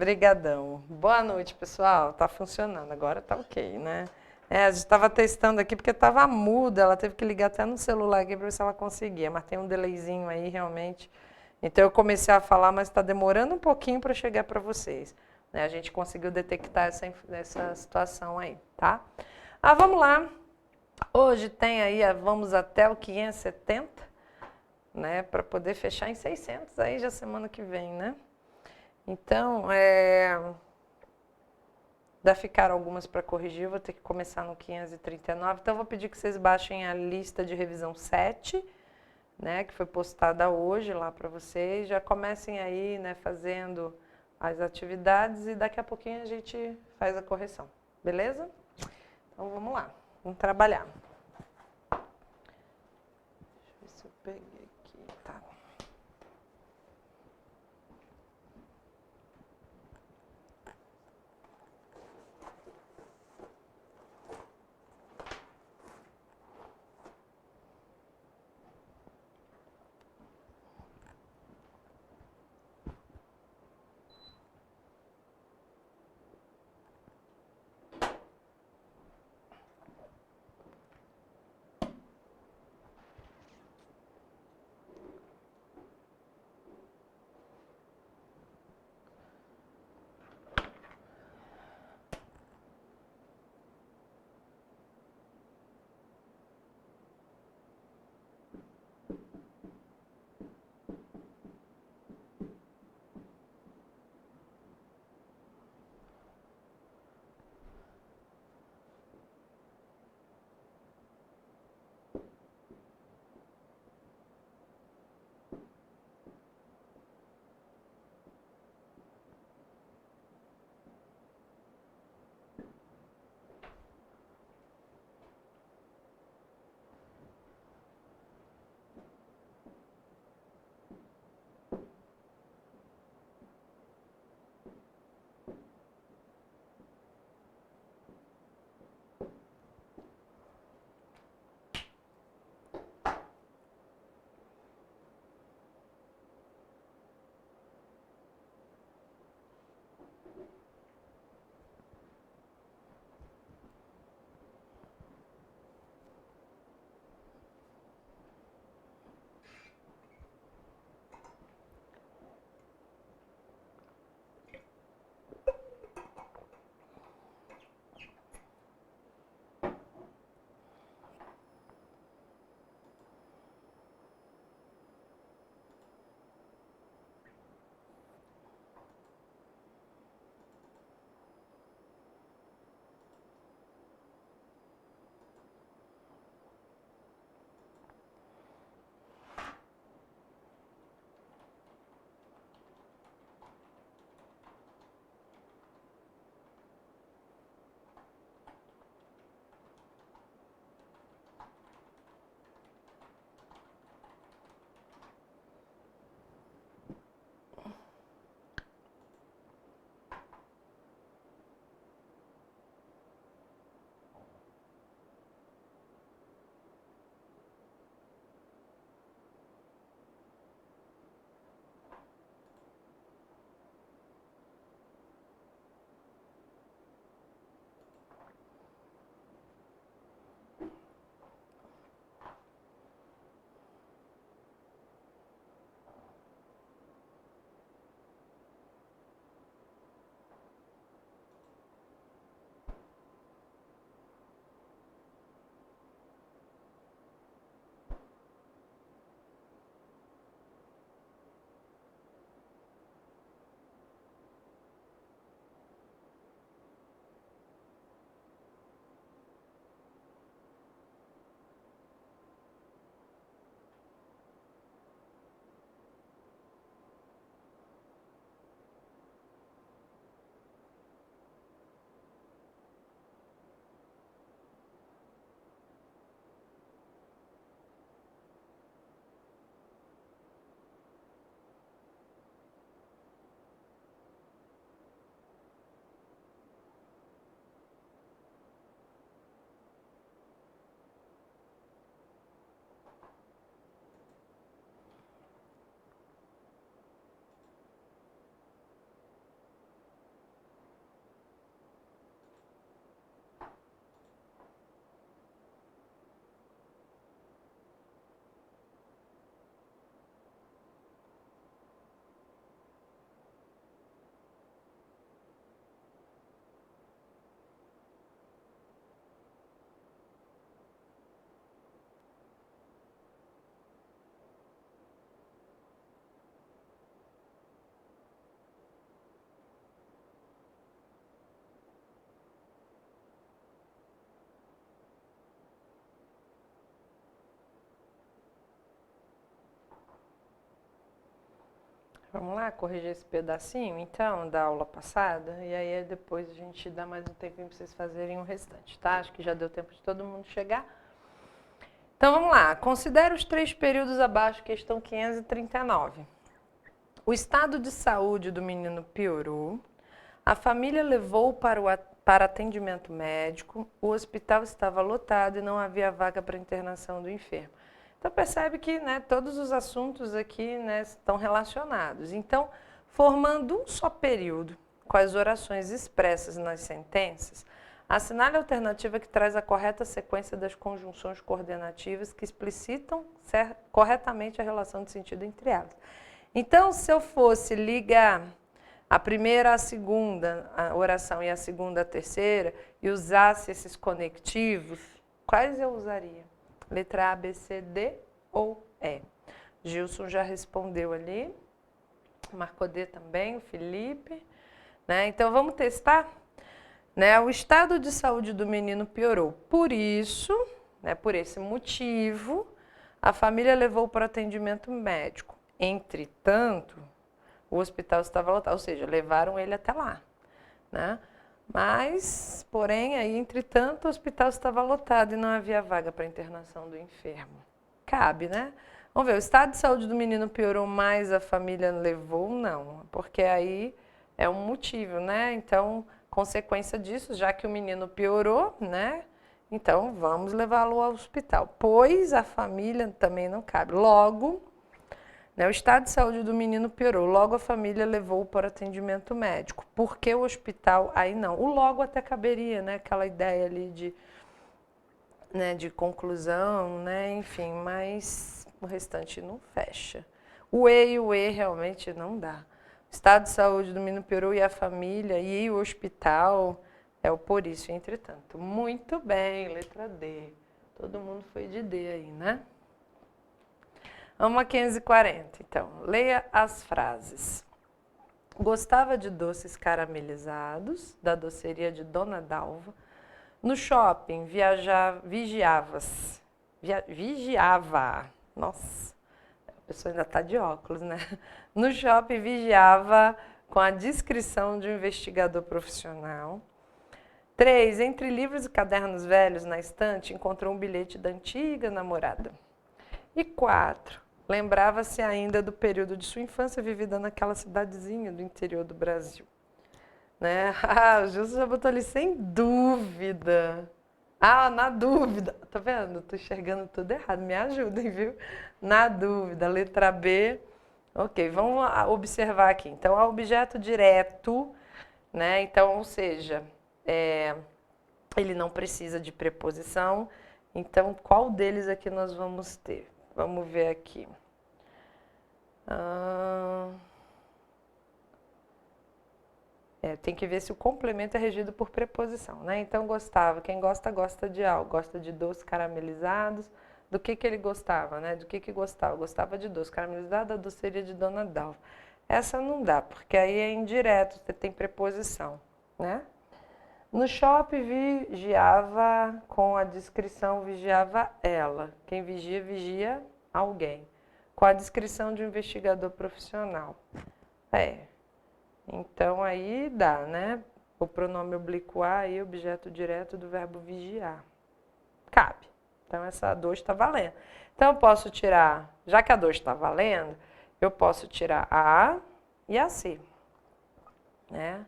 Brigadão. Boa noite, pessoal. Tá funcionando, agora tá ok, né? A gente estava testando aqui porque estava muda, ela teve que ligar até no celular aqui para ver se ela conseguia, mas tem um delayzinho aí realmente. Então eu comecei a falar, mas está demorando um pouquinho para chegar para vocês. Né? A gente conseguiu detectar essa situação aí, tá? Vamos lá. Hoje tem aí, vamos até o 570, né? Para poder fechar em 600 aí já semana que vem, né? Então, ainda ficaram algumas para corrigir, vou ter que começar no 539. Então, eu vou pedir que vocês baixem a lista de revisão 7, né, que foi postada hoje lá para vocês. Já comecem aí, né, fazendo as atividades e daqui a pouquinho a gente faz a correção, beleza? Então, vamos lá, vamos trabalhar. Deixa eu ver se eu peguei aqui, tá. Vamos lá, corrigir esse pedacinho, então, da aula passada, e aí depois a gente dá mais um tempinho para vocês fazerem o restante, tá? Acho que já deu tempo de todo mundo chegar. Então, vamos lá. Considere os 3 períodos abaixo, questão 539. O estado de saúde do menino piorou, a família levou para atendimento médico, o hospital estava lotado e não havia vaga para internação do enfermo. Então, percebe que, né, todos os assuntos aqui, né, estão relacionados. Então, formando um só período com as orações expressas nas sentenças, assinale a alternativa que traz a correta sequência das conjunções coordenativas que explicitam corretamente a relação de sentido entre elas. Então, se eu fosse ligar a primeira à segunda a oração e a segunda à terceira e usasse esses conectivos, quais eu usaria? Letra A, B, C, D ou E? Gilson já respondeu ali. Marcou D também, o Felipe. Né? Então, vamos testar? Né? O estado de saúde do menino piorou. Por isso, né, por esse motivo, a família levou para atendimento médico. Entretanto, o hospital estava lotado, ou seja, levaram ele até lá. Né? Mas, porém, aí, entretanto, o hospital estava lotado e não havia vaga para internação do enfermo. Cabe, né? Vamos ver, o estado de saúde do menino piorou mais, a família levou? Não, porque aí é um motivo, né? Então, consequência disso, já que o menino piorou, né? Então, vamos levá-lo ao hospital. Pois a família também não cabe. Logo, né, o estado de saúde do menino piorou, logo a família levou-o para atendimento médico. Por que o hospital? Aí não. O logo até caberia, né? Aquela ideia ali de conclusão, né? Enfim, mas o restante não fecha. O E realmente não dá. O estado de saúde do menino piorou e a família e o hospital é o por isso, entretanto. Muito bem, letra D. Todo mundo foi de D aí, né? Vamos a 540, então. Leia as frases. Gostava de doces caramelizados, da doceria de Dona Dalva. No shopping, vigiava. Nossa, a pessoa ainda está de óculos, né? No shopping, vigiava com a descrição de um investigador profissional. 3. Entre livros e cadernos velhos na estante, encontrou um bilhete da antiga namorada. E 4. Lembrava-se ainda do período de sua infância vivida naquela cidadezinha do interior do Brasil. Né? O Gilson já botou ali sem dúvida. Na dúvida. Tá vendo? Tô enxergando tudo errado. Me ajudem, viu? Na dúvida. Letra B. Ok, vamos observar aqui. Então, é objeto direto, né? Então, ou seja, ele não precisa de preposição. Então, qual deles aqui nós vamos ter? Vamos ver aqui. Tem que ver se o complemento é regido por preposição, né? Então, gostava. Quem gosta, gosta de algo. Gosta de doces caramelizados. Do que ele gostava, né? Do que gostava? Gostava de doce caramelizado, da doceria de Dona Dalva. Essa não dá, porque aí é indireto, você tem preposição, né? No shopping, vigiava com a descrição, vigiava ela. Quem vigia, vigia alguém. Com a descrição de um investigador profissional. Então, aí dá, né? O pronome oblíquo a e objeto direto do verbo vigiar. Cabe. Então, essa 2 está valendo. Então, eu posso tirar, já que a 2 está valendo, eu posso tirar a A e a C. Né?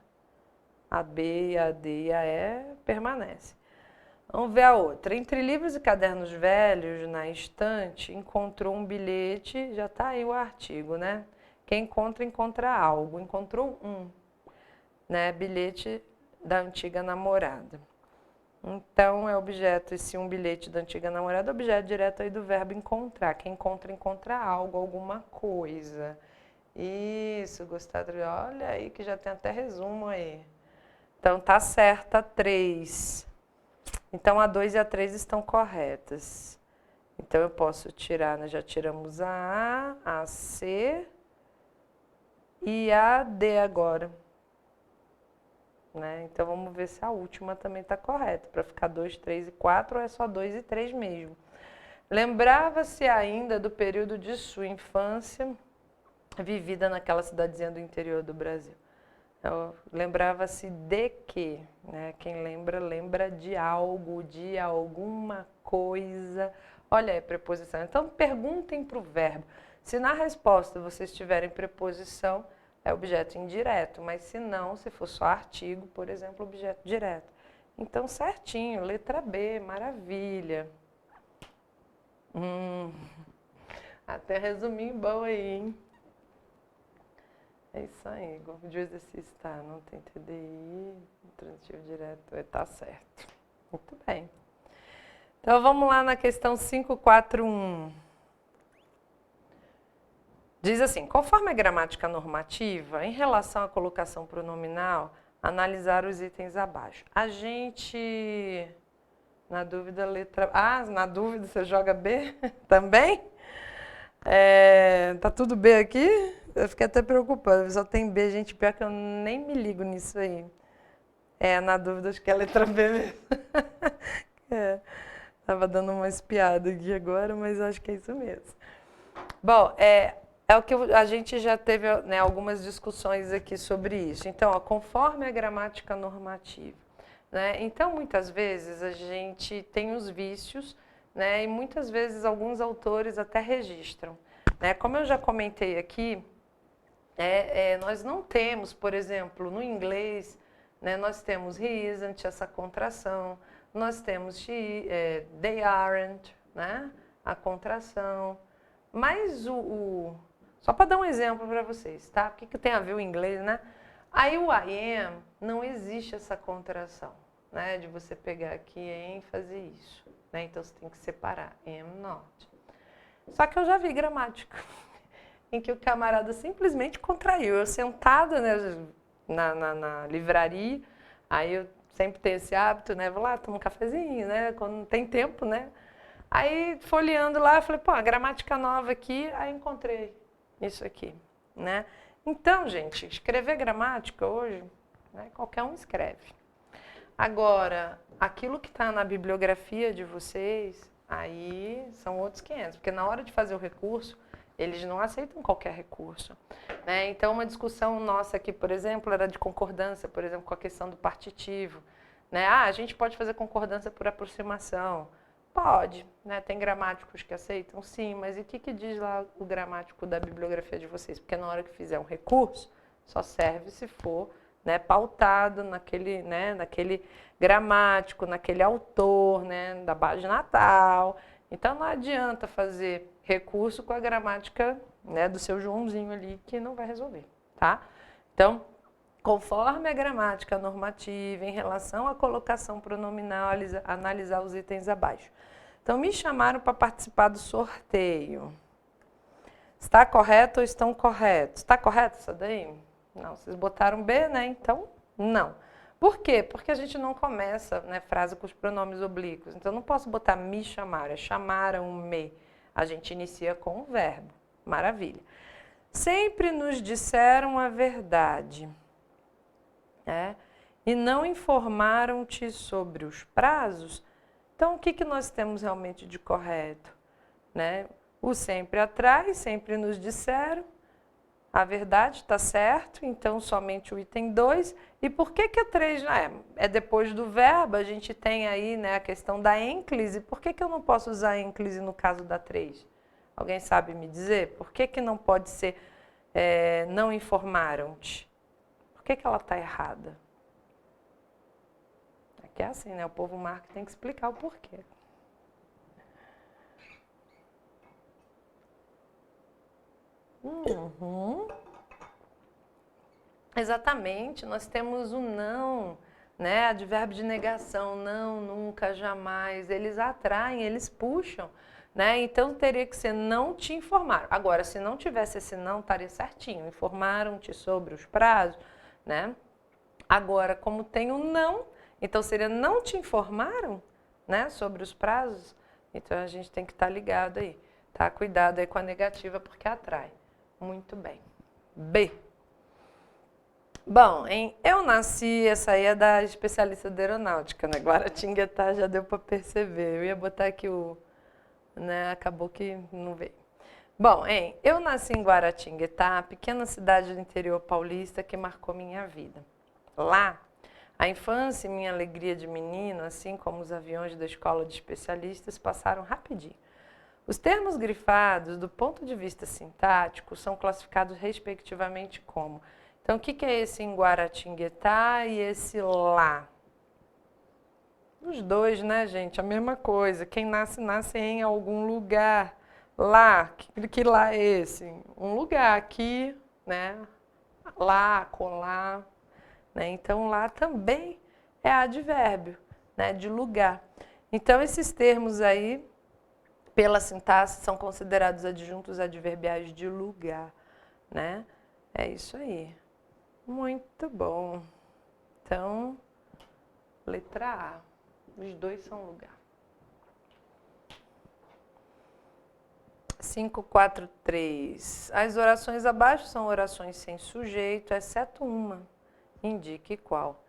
A B, a D e a E permanecem. Vamos ver a outra. Entre livros e cadernos velhos, na estante, encontrou um bilhete, já está aí o artigo, né? Quem encontra, encontra algo. Encontrou um, né? Bilhete da antiga namorada. Então, é objeto, esse um bilhete da antiga namorada, objeto direto aí do verbo encontrar. Quem encontra, encontra algo, alguma coisa. Isso, Gustavo. Olha aí que já tem até resumo aí. Então, tá certa a 3. Então, a 2 e a 3 estão corretas. Então, eu posso tirar, né? Já tiramos a C e a D agora. Né? Então, vamos ver se a última também está correta. Para ficar 2, 3 e 4, ou é só 2 e 3 mesmo. Lembrava-se ainda do período de sua infância vivida naquela cidadezinha do interior do Brasil. Lembrava-se de quê? Né? Quem lembra, lembra de algo, de alguma coisa. Olha aí, preposição. Então, perguntem para o verbo. Se na resposta vocês tiverem preposição, é objeto indireto, mas se não, se for só artigo, por exemplo, objeto direto. Então, certinho, letra B, maravilha. Até resuminho bom aí, hein? É isso aí, grupo de exercício, tá, não tem TDI, transitivo direto, tá certo. Muito bem. Então, vamos lá na questão 541. Diz assim, conforme a gramática normativa, em relação à colocação pronominal, analisar os itens abaixo. A gente, na dúvida, letra... Ah, na dúvida você joga B também? Tá tudo B aqui? Eu fiquei até preocupada, só tem B, gente, pior que eu nem me ligo nisso aí. Na dúvida, acho que é a letra B mesmo. Tava dando uma espiada aqui agora, mas acho que é isso mesmo. Bom, é o que a gente já teve, né, algumas discussões aqui sobre isso. Então, conforme a gramática normativa. Né? Então, muitas vezes a gente tem os vícios, né, e muitas vezes alguns autores até registram. Né? Como eu já comentei aqui, nós não temos, por exemplo, no inglês, né, nós temos he isn't, essa contração, nós temos they aren't, né, a contração, mas só para dar um exemplo para vocês, tá? O que tem a ver o inglês, né? Aí o I am, não existe essa contração, né, de você pegar aqui e fazer isso, né? Então você tem que separar, am not. Só que eu já vi gramática em que o camarada simplesmente contraiu. Eu sentada, né, na livraria, aí eu sempre tenho esse hábito, né, vou lá, tomo um cafezinho, né, quando tem tempo, né. Aí, folheando lá, eu falei, pô, a gramática nova aqui, aí encontrei isso aqui, né. Então, gente, escrever gramática hoje, né, qualquer um escreve. Agora, aquilo que está na bibliografia de vocês, aí são outros 500, porque na hora de fazer o recurso, eles não aceitam qualquer recurso. Né? Então, uma discussão nossa aqui, por exemplo, era de concordância, por exemplo, com a questão do partitivo. Né? A gente pode fazer concordância por aproximação. Pode. Né? Tem gramáticos que aceitam? Sim, mas e o que diz lá o gramático da bibliografia de vocês? Porque na hora que fizer um recurso, só serve se for, né, pautado naquele gramático, naquele autor, né, da base natal. Então, não adianta fazer recurso com a gramática, né, do seu Joãozinho ali, que não vai resolver, tá? Então, conforme a gramática normativa, em relação à colocação pronominal, analisar os itens abaixo. Então, me chamaram para participar do sorteio. Está correto ou estão corretos? Está correto isso daí? Não, vocês botaram B, né? Então, não. Por quê? Porque a gente não começa, né, frase com os pronomes oblíquos. Então, eu não posso botar me chamaram, chamaram-me. A gente inicia com o verbo. Maravilha. Sempre nos disseram a verdade, né? E não informaram-te sobre os prazos. Então, o que nós temos realmente de correto? Né? O sempre atrás, sempre nos disseram. A verdade está certo, então somente o item 2. E por que a 3 é depois do verbo? A gente tem aí, né, a questão da ênclise. Por que eu não posso usar a ênclise no caso da 3? Alguém sabe me dizer? Por que não pode ser não informaram-te? Por que ela está errada? Aqui é assim, né? O povo marca tem que explicar o porquê. Exatamente, nós temos o não, né? Advérbio de negação, não, nunca, jamais. Eles atraem, eles puxam, né? Então teria que ser não te informaram. Agora, se não tivesse esse não, estaria certinho. Informaram-te sobre os prazos, né? Agora, como tem o não, então seria não te informaram, né? Sobre os prazos. Então a gente tem que estar ligado aí, tá? Cuidado aí com a negativa porque atrai. Muito bem. B. Bom, eu nasci, essa aí é da especialista de aeronáutica, né? Guaratinguetá já deu para perceber. Eu ia botar aqui né? Acabou que não veio. Bom, hein? Eu nasci em Guaratinguetá, pequena cidade do interior paulista que marcou minha vida. Lá, a infância e minha alegria de menino, assim como os aviões da escola de especialistas, passaram rapidinho. Os termos grifados, do ponto de vista sintático, são classificados respectivamente como. Então, o que é esse em Guaratinguetá e esse lá? Os dois, né, gente? A mesma coisa. Quem nasce, nasce em algum lugar. Lá, que lá é esse? Um lugar aqui, né? Lá, colar. Né? Então, lá também é advérbio, né? De lugar. Então, esses termos aí, pela sintaxe, são considerados adjuntos adverbiais de lugar, né? É isso aí. Muito bom. Então, letra A. Os dois são lugar. 543. As orações abaixo são orações sem sujeito, exceto uma. Indique qual.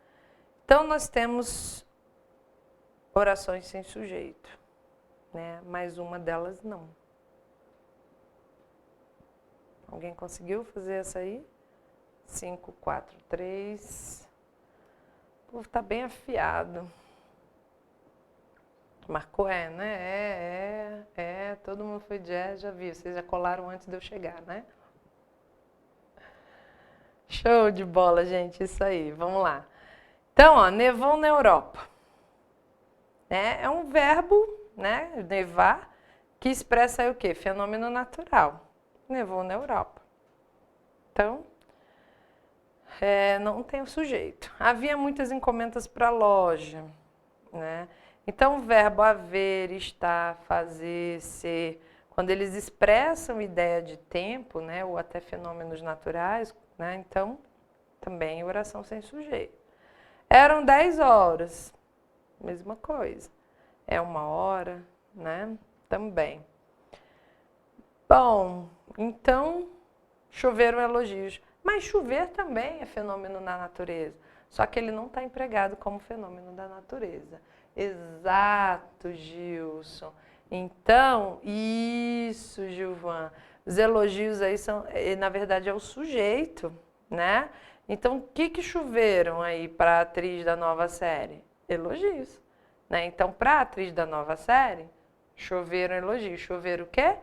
Então, nós temos orações sem sujeito, né? Mas uma delas não. Alguém conseguiu fazer essa aí? 543. O povo está bem afiado. Marcou, né? Todo mundo foi de já viu. Vocês já colaram antes de eu chegar, né? Show de bola, gente, isso aí. Vamos lá. Então, ó, nevou na Europa. É um verbo, né? Nevar, que expressa aí o quê? Fenômeno natural. Nevou na Europa. Então, não tem o sujeito. Havia muitas encomendas para a loja, né? Então, o verbo haver, estar, fazer, ser, quando eles expressam ideia de tempo, né, ou até fenômenos naturais, né, então, também oração sem sujeito. Eram 10 horas, mesma coisa. É 1 hora, né, também. Bom, então, choveram elogios. Mas chover também é fenômeno na natureza, só que ele não está empregado como fenômeno da natureza. Exato, Gilson. Então, isso, Gilvan. Os elogios aí são, na verdade, é o sujeito, né? Então, o que choveram aí para a atriz da nova série? Elogios, né? Então, para a atriz da nova série, choveram elogios. Choveram o quê?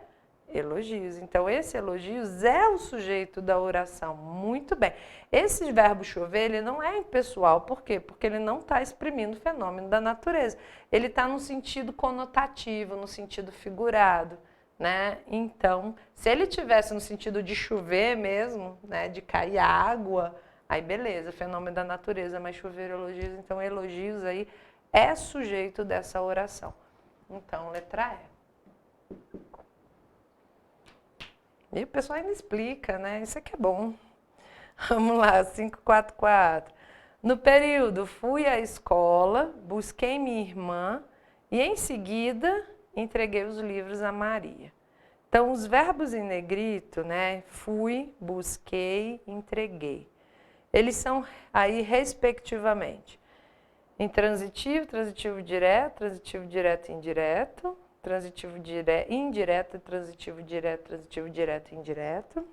Elogios. Então, esse elogios é o sujeito da oração. Muito bem. Esse verbo chover, ele não é impessoal. Por quê? Porque ele não está exprimindo o fenômeno da natureza. Ele está no sentido conotativo, no sentido figurado, né? Então, se ele tivesse no sentido de chover mesmo, né, de cair água, aí beleza, fenômeno da natureza, mas chover elogios, então elogios aí é sujeito dessa oração. Então, letra E. E o pessoal ainda explica, né? Isso aqui é bom. Vamos lá, 544. No período, fui à escola, busquei minha irmã e, em seguida, entreguei os livros a Maria. Então, os verbos em negrito, né? Fui, busquei, entreguei. Eles são aí, respectivamente, intransitivo, transitivo direto e indireto, transitivo indireto, transitivo direto e indireto.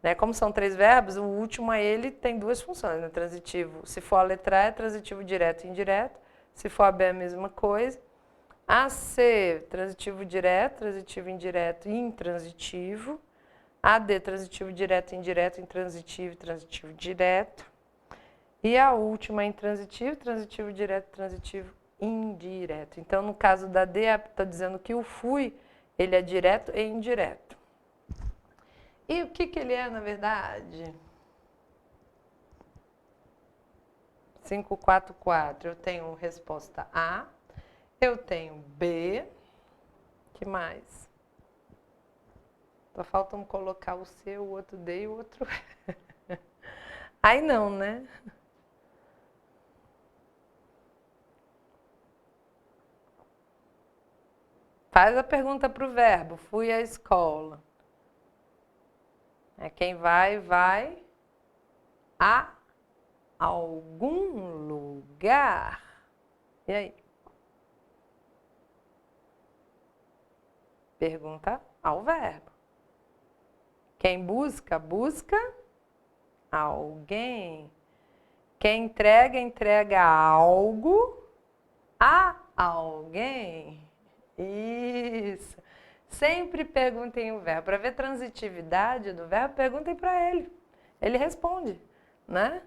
Né? Como são 3 verbos, o último ele tem 2 funções. Né? Transitivo, se for a letra A, é transitivo direto e indireto. Se for a B, é a mesma coisa. A C, transitivo direto, transitivo indireto e intransitivo. A D, transitivo direto e indireto, intransitivo e transitivo direto. E a última, intransitivo, transitivo direto, transitivo indireto. Então, no caso da D, está dizendo que o fui, ele é direto e indireto. E o que ele é, na verdade? 544, eu tenho resposta A, eu tenho B, que mais? Só faltam colocar o C, o outro D e o outro E. Aí não, né? Faz a pergunta para o verbo, fui à escola. Quem vai a algum lugar. E aí? Pergunta ao verbo. Quem busca, busca alguém. Quem entrega, entrega algo a alguém. Isso. Sempre perguntem o verbo. Para ver transitividade do verbo, perguntem para ele. Ele responde, né?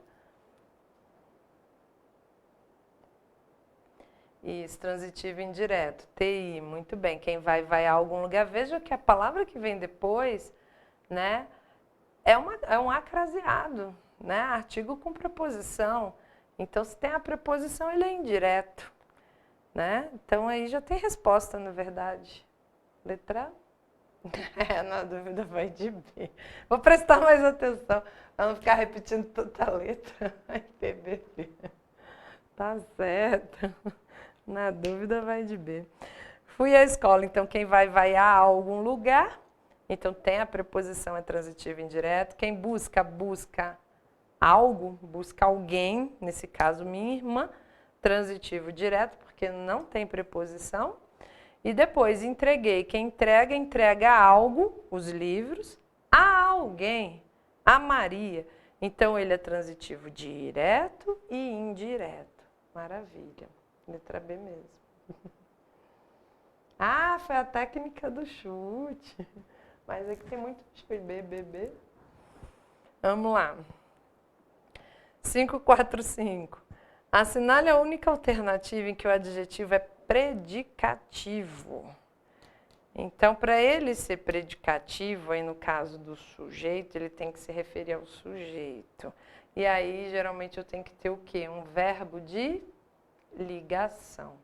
Isso, transitivo indireto. TI, muito bem. Quem vai a algum lugar. Veja que a palavra que vem depois, né, é um acraseado, né? Artigo com preposição. Então, se tem a preposição, ele é indireto, né? Então, aí já tem resposta, na verdade. Letra A? Na dúvida vai de B. Vou prestar mais atenção, para não ficar repetindo toda a letra. Vai ter B. Tá certo. Na dúvida vai de B. Fui à escola, então quem vai a algum lugar. Então tem a preposição é transitiva indireta. Quem busca, busca algo, busca alguém, nesse caso minha irmã, transitivo direto, porque não tem preposição. E depois entreguei, quem entrega, entrega algo, os livros, a alguém, a Maria. Então ele é transitivo direto e indireto. Maravilha. Letra B mesmo. Ah, foi a técnica do chute. Mas aqui tem muito chute. B. Vamos lá. 545. Assinale a única alternativa em que o adjetivo é predicativo. Então, para ele ser predicativo, aí no caso do sujeito, ele tem que se referir ao sujeito. E aí, geralmente, eu tenho que ter o quê? Um verbo de ligação.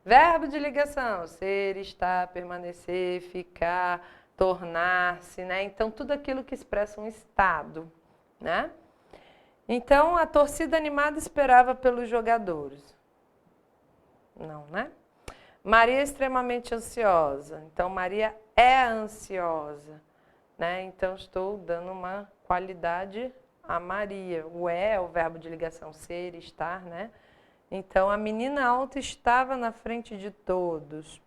Verbo de ligação, ser, estar, permanecer, ficar, tornar-se, né? Então, tudo aquilo que expressa um estado, né? Então, a torcida animada esperava pelos jogadores. Não, né? Maria é extremamente ansiosa. Então, Maria é ansiosa, né? Então, estou dando uma qualidade a Maria. O é o verbo de ligação, ser, estar, né? Então, a menina alta estava na frente de todos.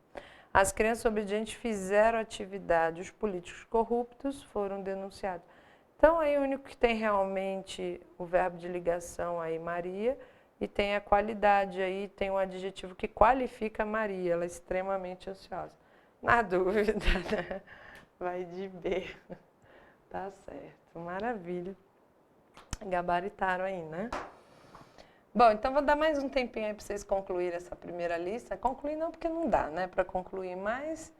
As crianças obedientes fizeram atividade. Os políticos corruptos foram denunciados. Então, aí o único que tem realmente o verbo de ligação aí, Maria, e tem a qualidade aí, tem um adjetivo que qualifica Maria, ela é extremamente ansiosa. Na dúvida, né? Vai de B. Tá certo, maravilha. Gabaritaram aí, né? Bom, então vou dar mais um tempinho aí para vocês concluírem essa primeira lista. Concluir não, porque não dá, né, para concluir, mas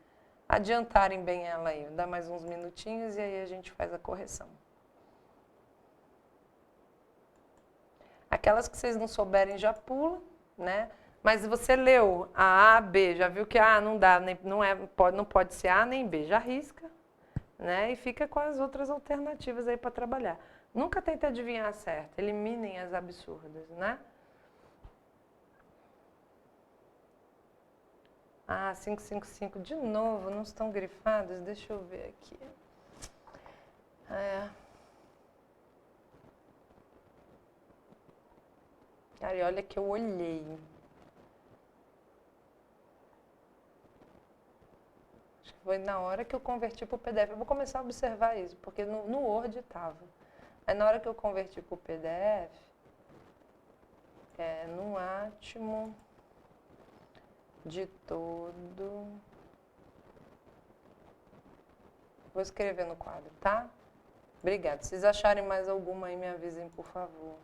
adiantarem bem ela aí. Vou dar mais uns minutinhos e aí a gente faz a correção. Aquelas que vocês não souberem já pula, né? Mas você leu a B, já viu que não dá, não pode ser A nem B, já risca, né? E fica com as outras alternativas aí para trabalhar. Nunca tente adivinhar certo, eliminem as absurdas, né? 555 de novo, não estão grifadas? Deixa eu ver aqui. Aí olha que eu olhei. Acho que foi na hora que eu converti para o PDF. Eu vou começar a observar isso, porque no Word estava. Aí na hora que eu converti para o PDF, no átimo de todo. Vou escrever no quadro, tá? Obrigada. Se vocês acharem mais alguma aí, me avisem, por favor.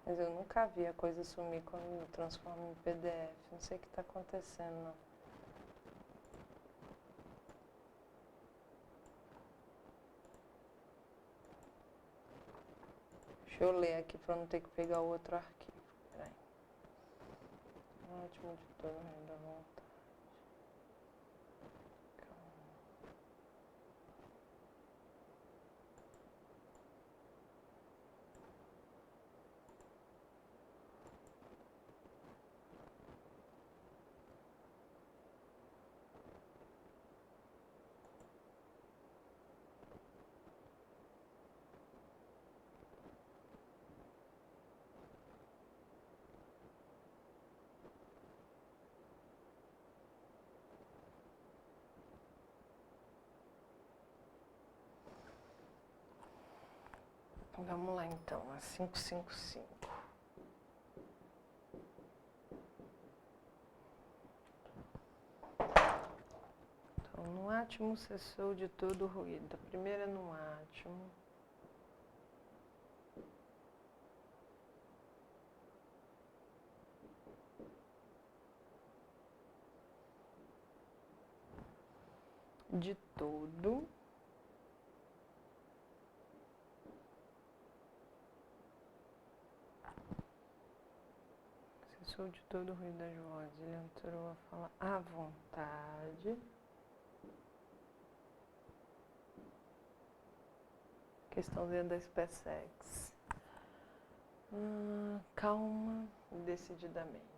Mas eu nunca vi a coisa sumir quando eu transformo em PDF. Não sei o que está acontecendo, não. Deixa eu ler aqui para não ter que pegar o outro arquivo. Peraí. Ótimo de todo mundo à vontade. Vamos lá então, a 555. Então, no átimo cessou de todo ruído. A primeira no átimo. De todo. Cessou de todo o ruído das vozes. Ele entrou a falar à vontade. Questãozinha da SpaceX. Calma e decididamente.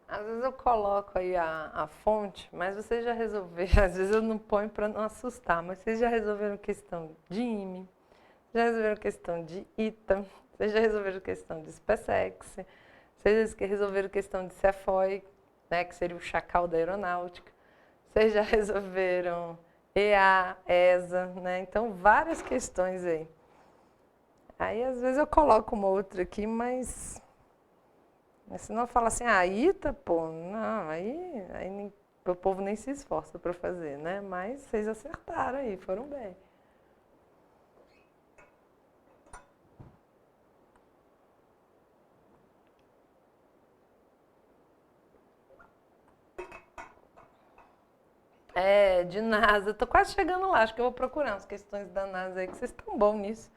Às vezes eu coloco aí a fonte, mas vocês já resolveram, às vezes eu não ponho para não assustar, mas vocês já resolveram questão de IME, já resolveram questão de ITA, vocês já resolveram questão de SpaceX, vocês resolveram questão de CEFOI, né, que seria o chacal da aeronáutica, vocês já resolveram EA, ESA, né, então várias questões aí. Aí às vezes eu coloco uma outra aqui, mas senão fala assim, ITA, pô, não, aí o povo nem se esforça para fazer, né? Mas vocês acertaram aí, foram bem. De NASA, tô quase chegando lá, acho que eu vou procurar umas questões da NASA aí, que vocês estão bons nisso.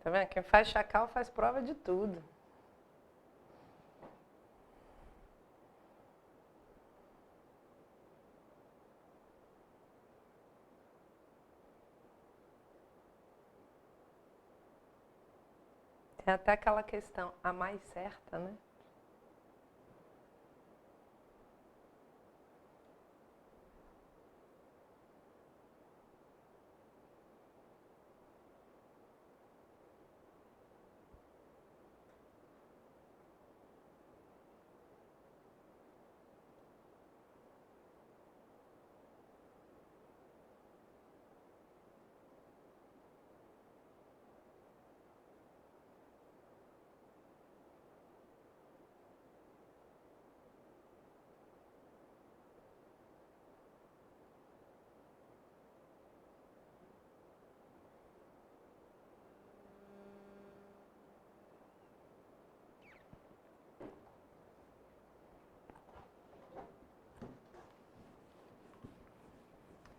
Tá vendo? Quem faz chacal faz prova de tudo. Tem até aquela questão, a mais certa, né?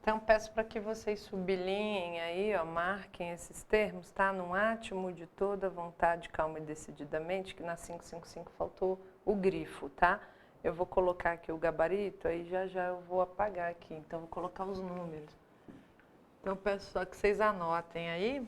Então, peço para que vocês sublinhem aí, ó, marquem esses termos, tá? No átimo de toda vontade, calma e decididamente, que na 555 faltou o grifo, tá? Eu vou colocar aqui o gabarito, aí já já eu vou apagar aqui, então vou colocar os números. Então, peço só que vocês anotem aí.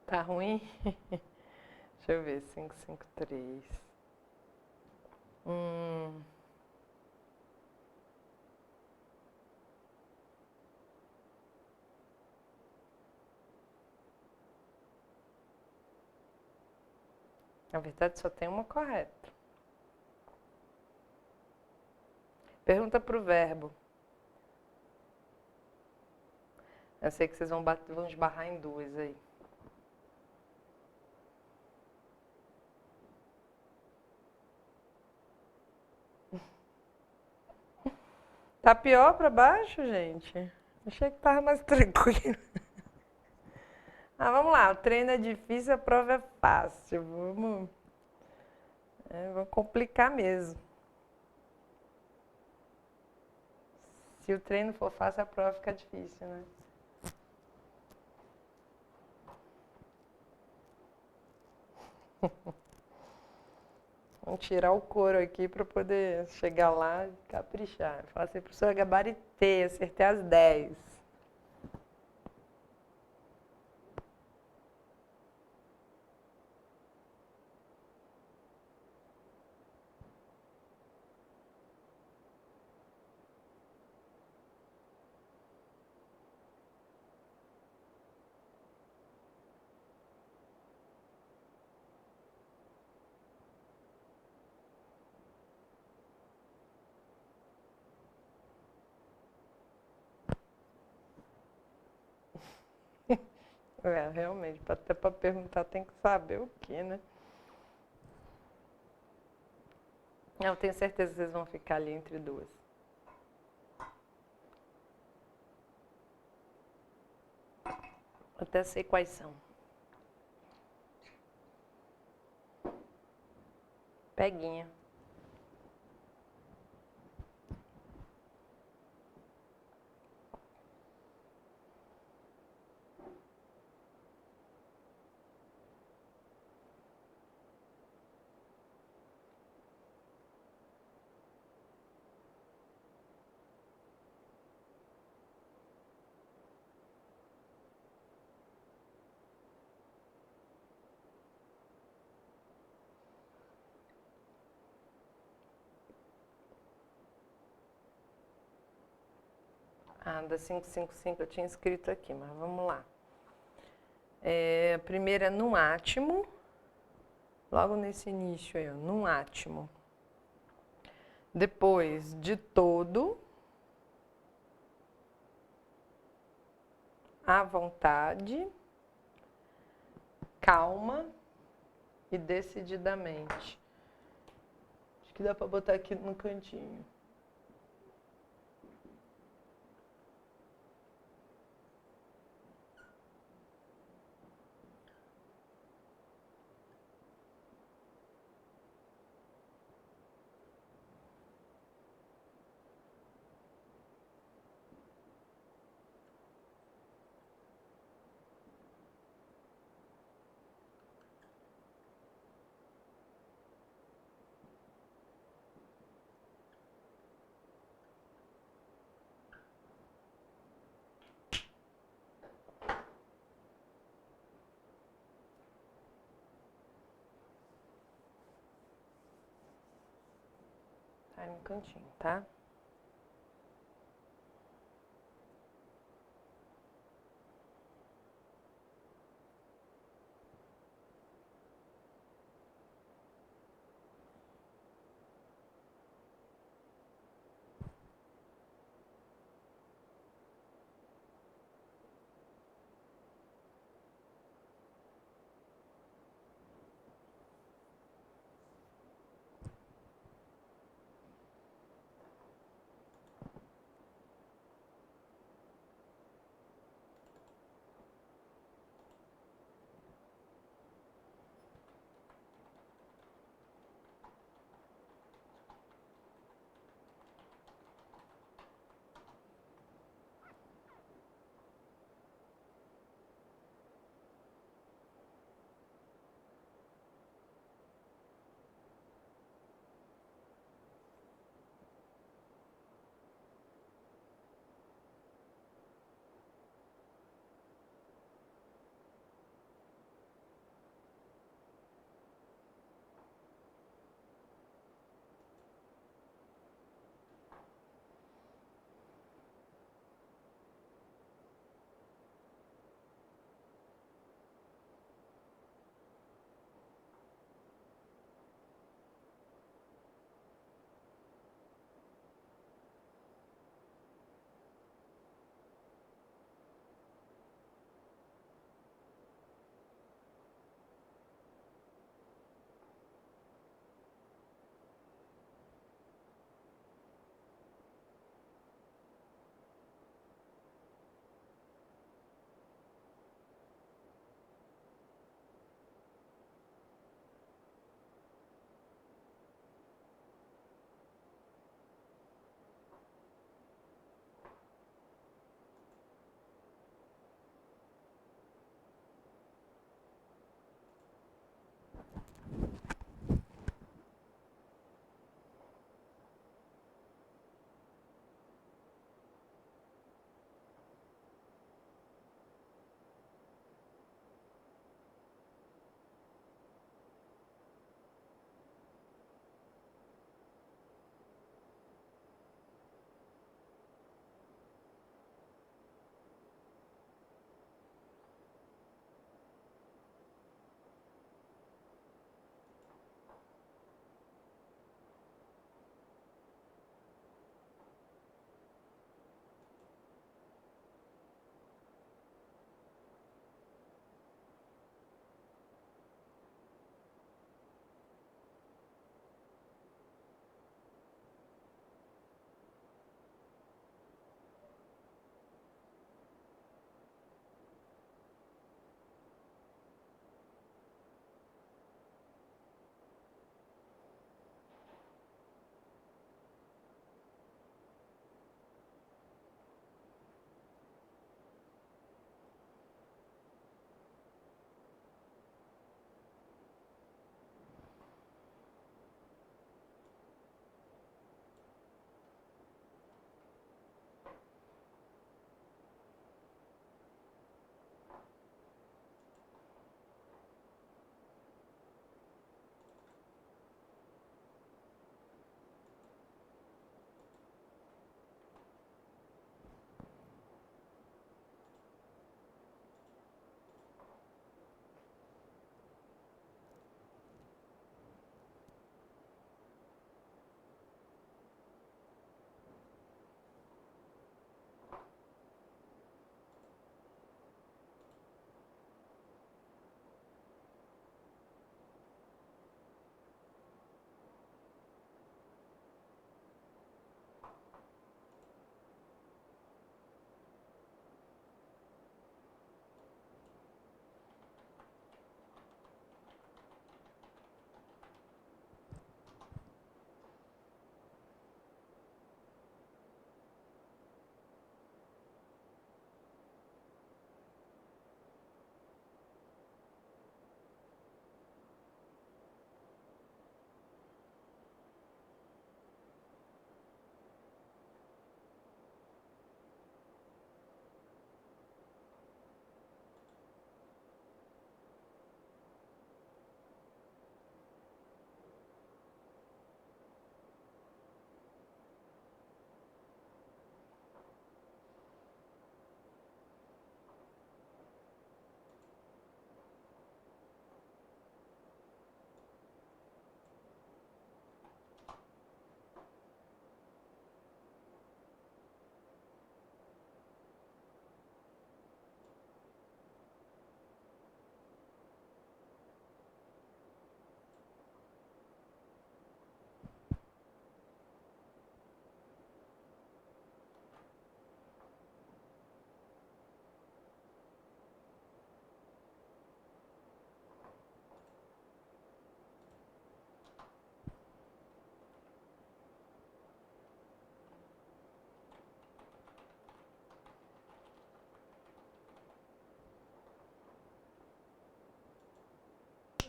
Tá ruim? Deixa eu ver, 553. Hum. Na verdade, só tem uma correta. Pergunta pro verbo. Eu sei que vocês vão esbarrar em duas aí. Tá pior pra baixo, gente? Achei que tava mais tranquilo. Ah, vamos lá. O treino é difícil, a prova é fácil. Vamos complicar mesmo. Se o treino for fácil, a prova fica difícil, né? Vamos tirar o couro aqui para poder chegar lá e caprichar. Falar assim, professora, gabaritei, acertei as 10. Realmente, até para perguntar tem que saber o que, né? Eu tenho certeza que vocês vão ficar ali entre duas. Até sei quais são. Peguinha. Ah, da 555 eu tinha escrito aqui, mas vamos lá. A primeira é num átimo. Logo nesse início aí, ó, num átimo. Depois, de todo, à vontade, calma e decididamente. Acho que dá para botar aqui no cantinho. Tá aí no cantinho, tá?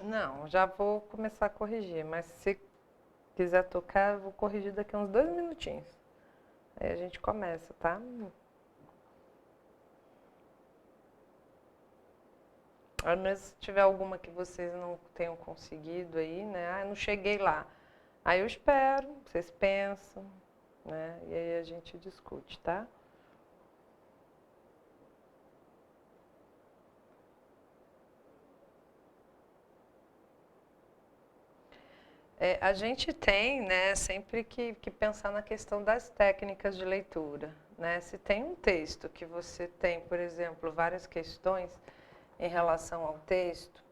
Não, já vou começar a corrigir, mas se quiser tocar, eu vou corrigir daqui a uns 2 minutinhos. Aí a gente começa, tá? Mas se tiver alguma que vocês não tenham conseguido aí, né? Ah, não cheguei lá. Aí eu espero, vocês pensam, né? E aí a gente discute, tá? A gente tem, né, sempre que pensar na questão das técnicas de leitura, né? Se tem um texto que você tem, por exemplo, várias questões em relação ao texto,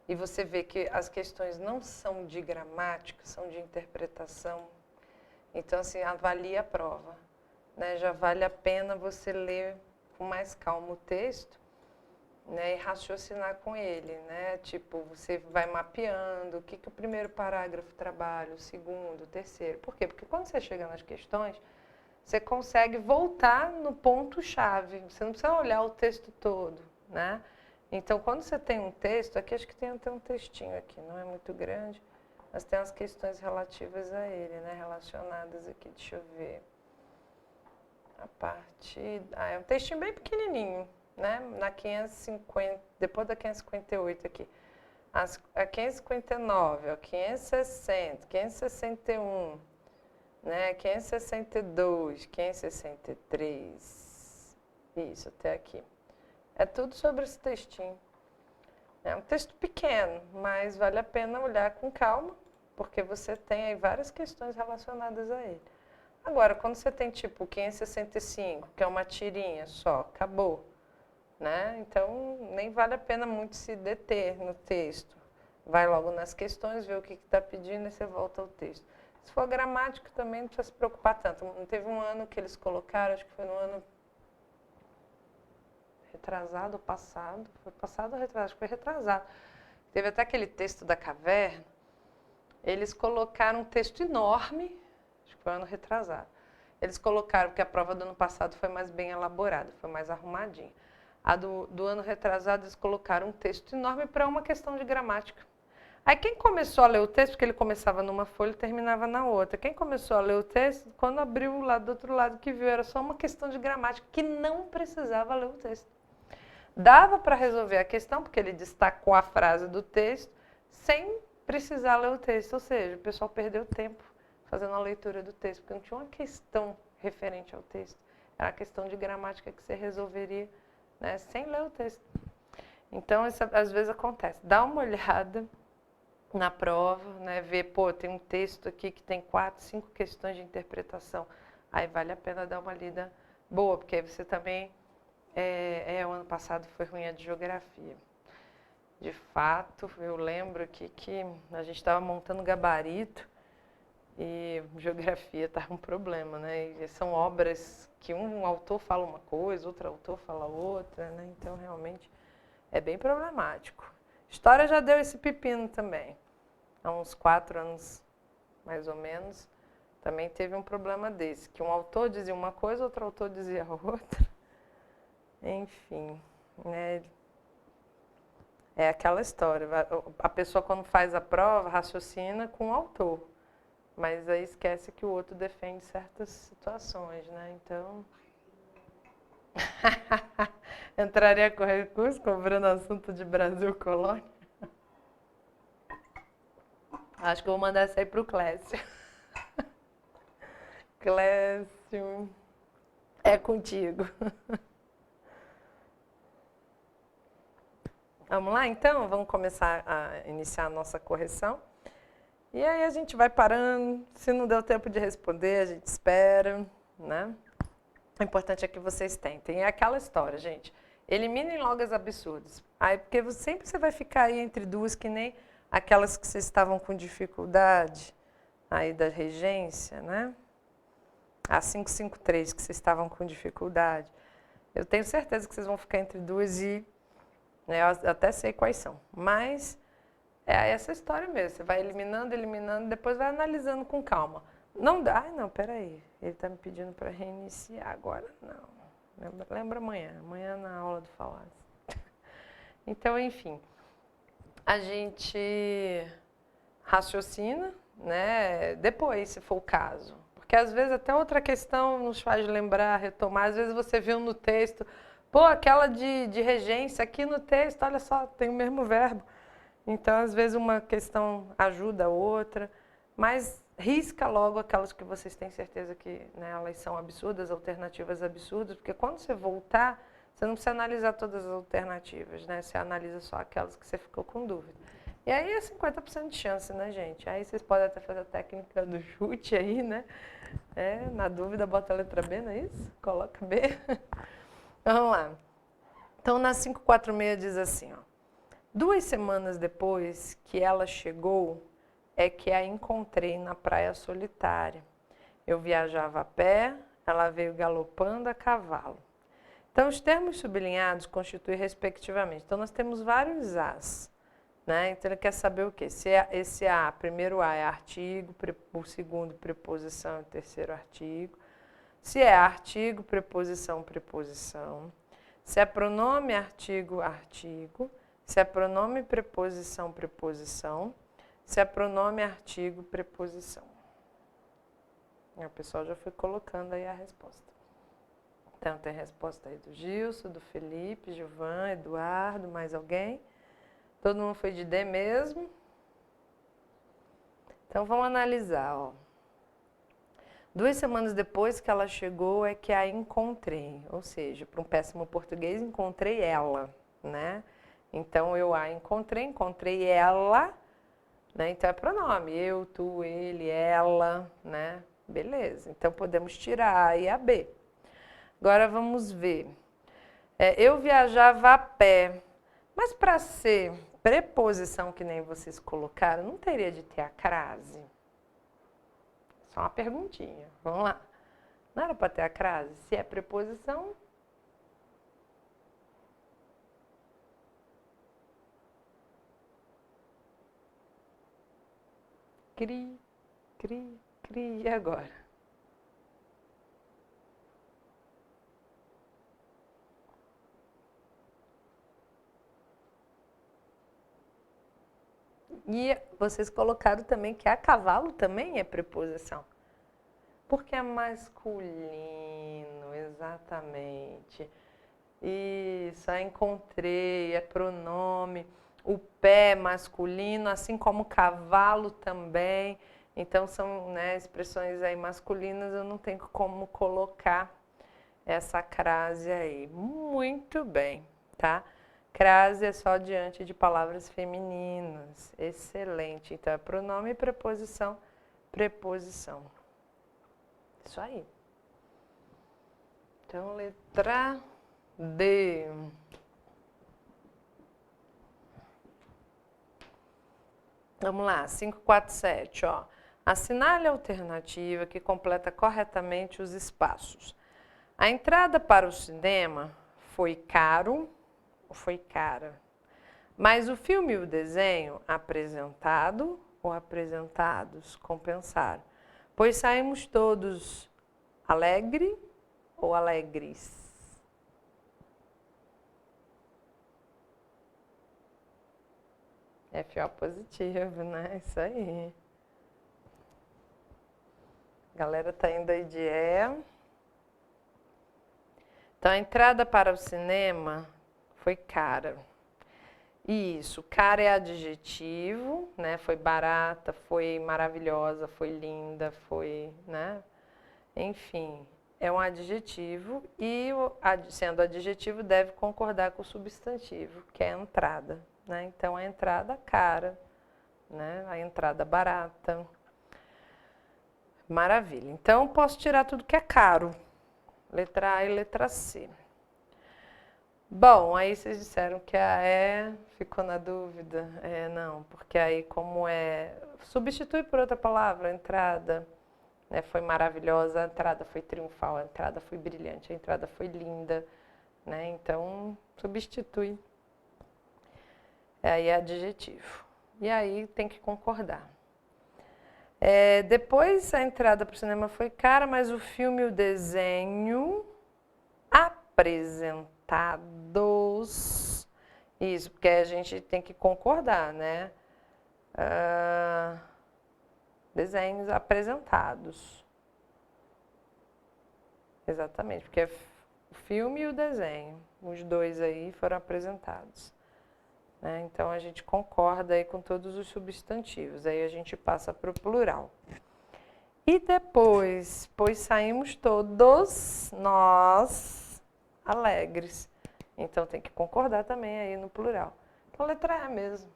e você vê que as questões não são de gramática, são de interpretação, então, assim, avalie a prova, né? Já vale a pena você ler com mais calma o texto, né, e raciocinar com ele, né? Tipo, você vai mapeando o que o primeiro parágrafo trabalha, o segundo, o terceiro. Por quê? Porque quando você chega nas questões, você consegue voltar no ponto-chave. Você não precisa olhar o texto todo, né? Então, quando você tem um texto, aqui acho que tem até um textinho aqui, não é muito grande, mas tem as questões relativas a ele, né? Relacionadas aqui, deixa eu ver. A partir... é um textinho bem pequenininho, né? Na 550, depois da 558 aqui. A 559, ó, 560, 561, né? 562, 563. Isso, até aqui. É tudo sobre esse textinho. É um texto pequeno, mas vale a pena olhar com calma, porque você tem aí várias questões relacionadas a ele. Agora, quando você tem tipo 565, que é uma tirinha só, acabou, né? Então, nem vale a pena muito se deter no texto. Vai logo nas questões, vê o que está pedindo e você volta ao texto. Se for gramática, também não precisa se preocupar tanto. Não teve um ano que eles colocaram, acho que foi no ano retrasado ou passado. Foi passado ou retrasado? Acho que foi retrasado. Teve até aquele texto da caverna. Eles colocaram um texto enorme, acho que foi ano retrasado. Eles colocaram, porque a prova do ano passado foi mais bem elaborada, foi mais arrumadinha. A do ano retrasado, eles colocaram um texto enorme para uma questão de gramática. Aí quem começou a ler o texto, porque ele começava numa folha e terminava na outra, quem começou a ler o texto, quando abriu o lado do outro lado que viu, era só uma questão de gramática, que não precisava ler o texto. Dava para resolver a questão, porque ele destacou a frase do texto, sem precisar ler o texto. Ou seja, o pessoal perdeu tempo fazendo a leitura do texto, porque não tinha uma questão referente ao texto. Era a questão de gramática que você resolveria, né, sem ler o texto. Então, isso às vezes acontece. Dá uma olhada na prova, né, ver, pô, tem um texto aqui que tem 4, 5 questões de interpretação. Aí vale a pena dar uma lida boa, porque aí você também... o ano passado foi ruim a de geografia. De fato, eu lembro que a gente estava montando gabarito e geografia estava um problema, né? E são obras que um autor fala uma coisa, outro autor fala outra, né? Então, realmente, é bem problemático. História já deu esse pepino também. Há uns 4 anos, mais ou menos, também teve um problema desse, que um autor dizia uma coisa, outro autor dizia outra. Enfim, né? É aquela história. A pessoa, quando faz a prova, raciocina com o autor. Mas aí esquece que o outro defende certas situações, né? Então... Entraria com recurso, cobrando assunto de Brasil Colônia? Acho que eu vou mandar essa aí pro Clécio. Clécio, é contigo. Vamos lá, então? Vamos começar a iniciar a nossa correção. E aí a gente vai parando. Se não deu tempo de responder, a gente espera, né? O importante é que vocês tentem. É aquela história, gente. Eliminem logo as absurdas. Aí, porque sempre você vai ficar aí entre duas, que nem aquelas que vocês estavam com dificuldade, aí da regência, né? A 553, que vocês estavam com dificuldade. Eu tenho certeza que vocês vão ficar entre duas e... eu até sei quais são. Mas é essa história mesmo. Você vai eliminando, eliminando, depois vai analisando com calma. Não dá, não, peraí. Ele está me pedindo para reiniciar agora. Não. Lembra amanhã. Amanhã na aula do Falas. Então, enfim. a gente raciocina, né, depois, se for o caso. Porque às vezes até outra questão nos faz lembrar, retomar. Às vezes você viu no texto, pô, aquela de regência aqui no texto, olha só, tem o mesmo verbo. Então, às vezes uma questão ajuda a outra, mas risca logo aquelas que vocês têm certeza que, né, elas são absurdas, alternativas absurdas, porque quando você voltar, você não precisa analisar todas as alternativas, né? Você analisa só aquelas que você ficou com dúvida. E aí é 50% de chance, né, gente? Aí vocês podem até fazer a técnica do chute aí, né? Na dúvida, bota a letra B, não é isso? Coloca B. Vamos lá. Então, na 546 diz assim, ó. 2 semanas depois que ela chegou, é que a encontrei na praia solitária. Eu viajava a pé, ela veio galopando a cavalo. Então, os termos sublinhados constituem respectivamente. Então, nós temos vários As. Né? Então, ele quer saber o quê? Se esse A, primeiro A é artigo, o segundo preposição e o terceiro artigo. Se é artigo, preposição, preposição. Se é pronome, artigo, artigo. Se é pronome, preposição, preposição. Se é pronome, artigo, preposição. O pessoal já foi colocando aí a resposta. Então, tem resposta aí do Gilson, do Felipe, Gilvan, Eduardo, mais alguém? Todo mundo foi de D mesmo? Então, vamos analisar, ó. 2 semanas depois que ela chegou é que a encontrei. Ou seja, para um péssimo português, encontrei ela, né? Então, eu a encontrei ela, né? Então, é pronome. Eu, tu, ele, ela, né? Beleza. Então, podemos tirar A e a B. Agora, vamos ver. Eu viajava a pé. Mas para ser preposição que nem vocês colocaram, não teria de ter a crase? Só uma perguntinha. Vamos lá. Não era para ter a crase? Se é preposição... Cri, cri, cri. E agora? E vocês colocaram também que a cavalo também é preposição. Porque é masculino, exatamente. Isso, a encontrei, é pronome. O pé é masculino, assim como o cavalo também. Então, são, né, expressões aí masculinas, eu não tenho como colocar essa crase aí. Muito bem, tá? Crase é só diante de palavras femininas. Excelente. Então, é pronome, preposição, preposição. Isso aí. Então, letra D. Vamos lá, 547, ó. Assinale a alternativa que completa corretamente os espaços. A entrada para o cinema foi caro ou foi cara? Mas o filme e o desenho, apresentado ou apresentados, compensaram. Pois saímos todos alegre ou alegres? FO positivo, né? Isso aí. A galera tá indo aí de E. Então, a entrada para o cinema foi cara. Isso, cara é adjetivo, né? Foi barata, foi maravilhosa, foi linda, foi, né? Enfim, é um adjetivo e, sendo adjetivo, deve concordar com o substantivo, que é a entrada, né? Então, a entrada cara, né? A entrada barata. Maravilha. Então, posso tirar tudo que é caro. Letra A e letra C. Bom, aí vocês disseram que a E ficou na dúvida. Não, porque aí como substitui por outra palavra, entrada, né, foi maravilhosa, a entrada foi triunfal, a entrada foi brilhante, a entrada foi linda, né? Então, substitui. Aí é adjetivo. E aí tem que concordar. Depois a entrada para o cinema foi cara, mas o filme e o desenho apresentados. Isso, porque a gente tem que concordar, né? Desenhos apresentados. Exatamente, porque é o filme e o desenho, os dois aí foram apresentados. Né? Então a gente concorda aí com todos os substantivos, aí a gente passa para o plural. E depois, pois saímos todos nós alegres. Então tem que concordar também aí no plural. Então letra E mesmo.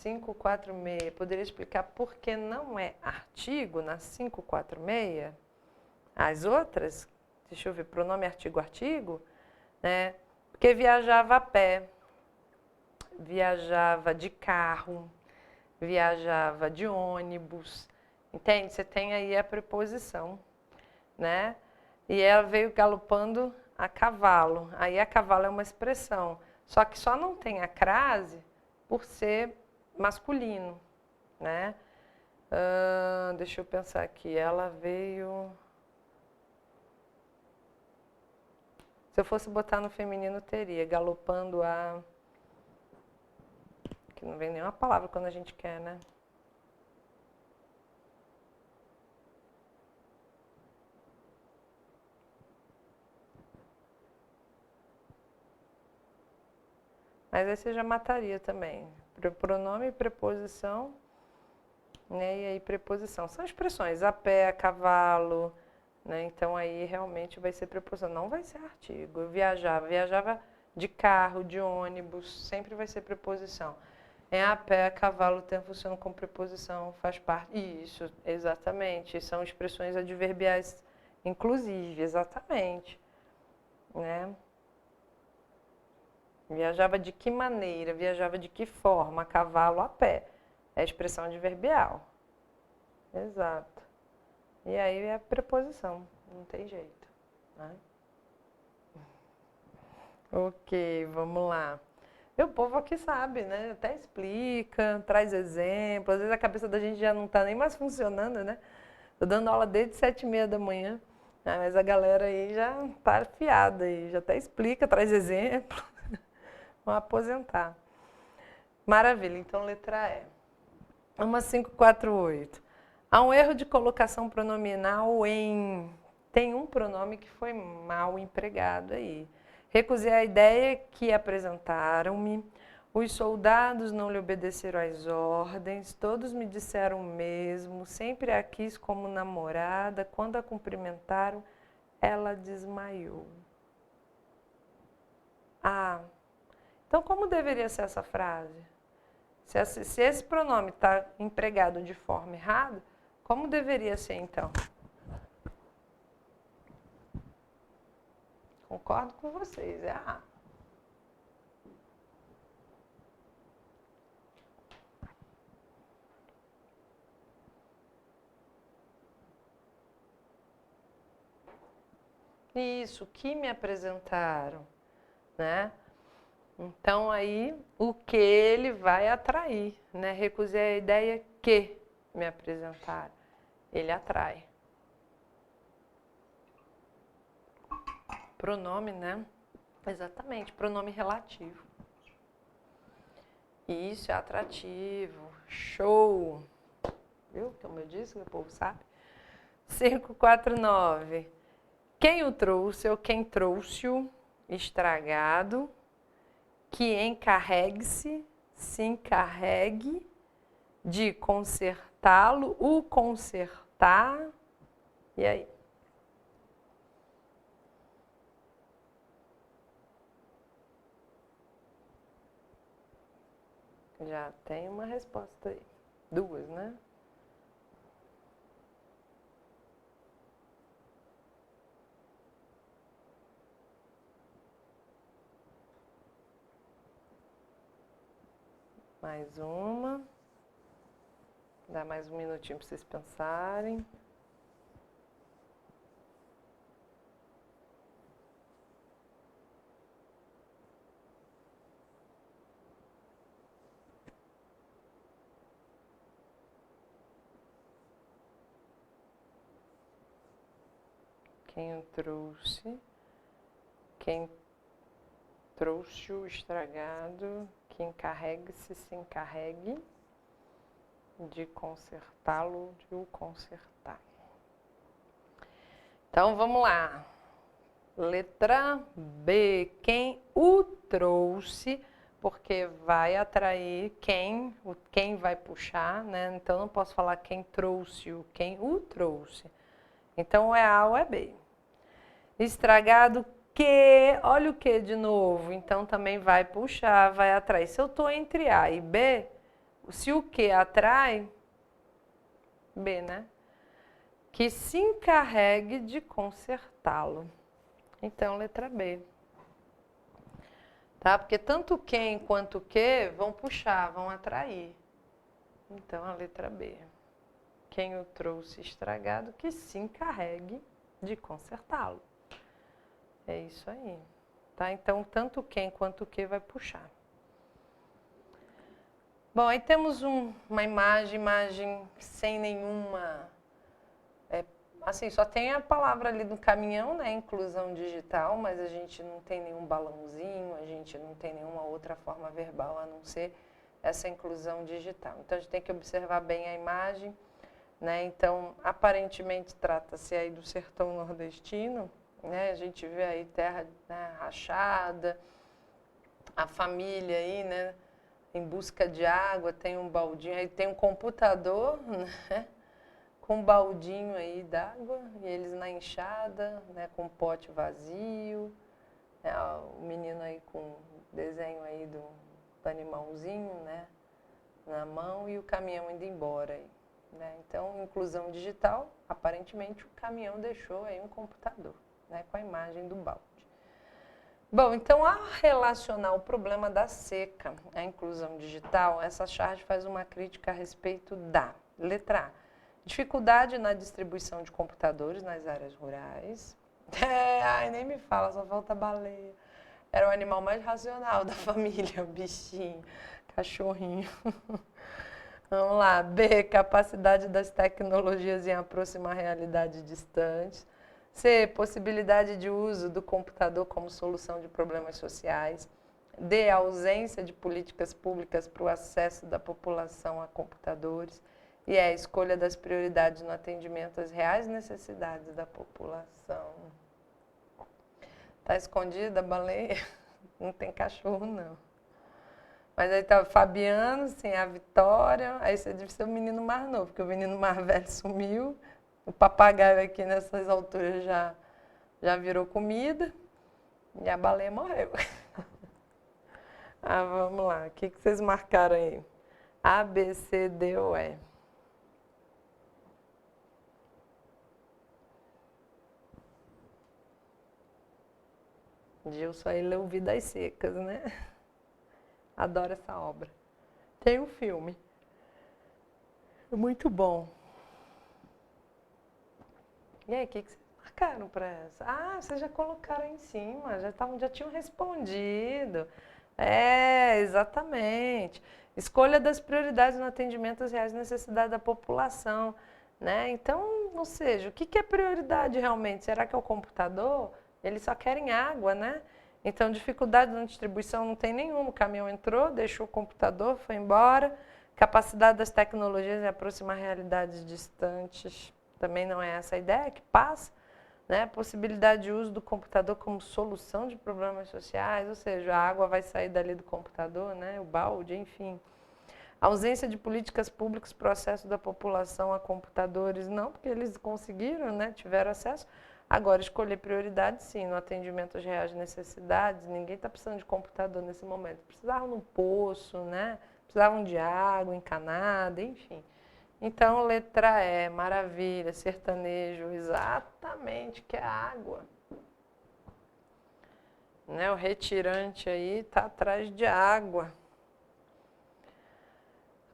546. Poderia explicar por que não é artigo na 546? As outras, deixa eu ver, pronome artigo, artigo, né? Porque viajava a pé, viajava de carro, viajava de ônibus, entende? Você tem aí a preposição, né? E ela veio galopando a cavalo. Aí a cavalo é uma expressão, só que só não tem a crase por ser masculino, né? Deixa eu pensar aqui, ela veio... Se eu fosse botar no feminino, teria galopando a... Que não vem nenhuma palavra quando a gente quer, né? Mas aí você já mataria também. Pronome e preposição, né? E aí preposição. São expressões, a pé, a cavalo, né? Então aí realmente vai ser preposição, não vai ser artigo. Eu viajava de carro, de ônibus, sempre vai ser preposição. É a pé, a cavalo, o tempo funciona como preposição, faz parte. Isso, exatamente. São expressões adverbiais, inclusive, exatamente. Né? Viajava de que maneira? Viajava de que forma? A cavalo, a pé. É expressão adverbial. Exato. E aí é a preposição, não tem jeito. Né? Ok, vamos lá. O povo aqui sabe, né? Até explica, traz exemplos. Às vezes a cabeça da gente já não está nem mais funcionando, né? Tô dando aula desde 7h30 da manhã, né? Mas a galera aí já está afiada aí, já até explica, traz exemplo. Vão aposentar. Maravilha, então letra E. Uma 548. Há um erro de colocação pronominal em... Tem um pronome que foi mal empregado aí. Recusei a ideia que apresentaram-me. Os soldados não lhe obedeceram às ordens. Todos me disseram o mesmo. Sempre a quis como namorada. Quando a cumprimentaram, ela desmaiou. Ah, então como deveria ser essa frase? Se esse pronome está empregado de forma errada, como deveria ser então? Concordo com vocês, é A. Isso, que me apresentaram, né? Então aí o que ele vai atrair, né? Recusei a ideia que me apresentaram. Ele atrai. Pronome, né? Exatamente, pronome relativo. Isso é atrativo. Show! Viu? Como eu disse, meu povo sabe. 549. Quem o trouxe ou quem trouxe-o estragado, que encarregue-se, se encarregue de consertá-lo, o consertar. E aí? Já tem uma resposta aí. Duas, né? Mais uma. Dá mais um minutinho para vocês pensarem. Ok. quem o trouxe, quem trouxe o estragado, que encarregue-se, se encarregue de consertá-lo, de o consertar. Então, vamos lá. Letra B, quem o trouxe, porque vai atrair quem vai puxar, né? Então, não posso falar quem trouxe-o, quem o trouxe. Então, é A ou é B. Estragado que, olha o que de novo, então também vai puxar, vai atrair. Se eu estou entre A e B, se o que atrai, B, né? Que se encarregue de consertá-lo. Então, letra B. Tá? Porque tanto quem quanto o que vão puxar, vão atrair. Então, a letra B. Quem o trouxe estragado, que se encarregue de consertá-lo. É isso aí. Tá? Então, tanto quem quanto o que vai puxar. Bom, aí temos uma imagem sem nenhuma... assim, só tem a palavra ali do caminhão, né? Inclusão digital, mas a gente não tem nenhum balãozinho, a gente não tem nenhuma outra forma verbal a não ser essa inclusão digital. Então, a gente tem que observar bem a imagem, né? Então, aparentemente, trata-se aí do sertão nordestino, né? A gente vê aí terra, né, rachada, a família aí, né, em busca de água, tem um baldinho, aí tem um computador, né, com um baldinho aí d'água, e eles na enxada, né, com um pote vazio, né, o menino aí com desenho aí do animalzinho, né, na mão, e o caminhão indo embora aí, né. Então, inclusão digital, aparentemente o caminhão deixou aí um computador, né, com a imagem do balde. Bom, então, ao relacionar o problema da seca à inclusão digital, essa charge faz uma crítica a respeito da letra A, dificuldade na distribuição de computadores nas áreas rurais. Ai, nem me fala, só falta a baleia. Era o animal mais racional da família, o bichinho, cachorrinho. Vamos lá. B, capacidade das tecnologias em aproximar realidades distantes. C, possibilidade de uso do computador como solução de problemas sociais. D, ausência de políticas públicas para o acesso da população a computadores. E E a escolha das prioridades no atendimento às reais necessidades da população. Tá escondida a baleia? Não tem cachorro, não. Mas aí tá o Fabiano, sim, a Vitória. Aí você deve ser o menino mais novo, porque o menino mais velho sumiu. O papagaio aqui nessas alturas já virou comida. E a baleia morreu. Ah, vamos lá. O que vocês marcaram aí? A, B, C, D ou E? Gilson aí leu Vidas Secas, né? Adoro essa obra. Tem um filme. É muito bom. E aí, o que vocês marcaram para essa? Ah, vocês já colocaram aí em cima, já tinham respondido. É, exatamente. Escolha das prioridades no atendimento às reais necessidades da população, né? Então, ou seja, o que é prioridade realmente? Será que é o computador? Eles só querem água, né? Então, dificuldade na distribuição não tem nenhuma. O caminhão entrou, deixou o computador, foi embora. Capacidade das tecnologias em aproximar realidades distantes. Também não é essa a ideia que passa, né? Possibilidade de uso do computador como solução de problemas sociais, ou seja, a água vai sair dali do computador, né? O balde, enfim. Ausência de políticas públicas para o acesso da população a computadores, não, porque eles conseguiram, né? Tiveram acesso. Agora, escolher prioridade, sim, no atendimento às reais necessidades. Ninguém está precisando de computador nesse momento. Precisavam no poço, né? Precisavam de água encanada, enfim. Então, letra E, maravilha, sertanejo, exatamente, que é água. Né? O retirante aí está atrás de água.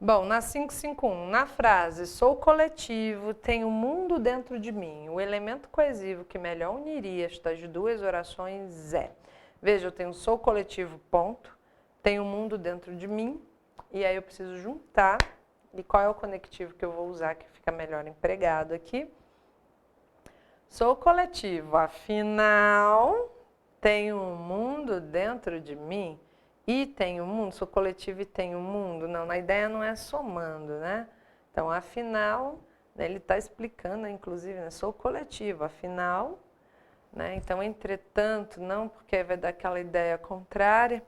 Bom, na 551, na frase sou coletivo, tenho mundo dentro de mim, o elemento coesivo que melhor uniria estas duas orações é... Veja, eu tenho sou coletivo, ponto, tenho mundo dentro de mim, e aí eu preciso juntar, e qual é o conectivo que eu vou usar que fica melhor empregado aqui? Sou coletivo, afinal, tenho um mundo dentro de mim e tenho um mundo. Sou coletivo e tenho um mundo. Não, a ideia não é somando, né? Então, afinal, né, ele está explicando, inclusive, né, sou coletivo, afinal, né? Então, entretanto, não, porque vai dar aquela ideia contrária,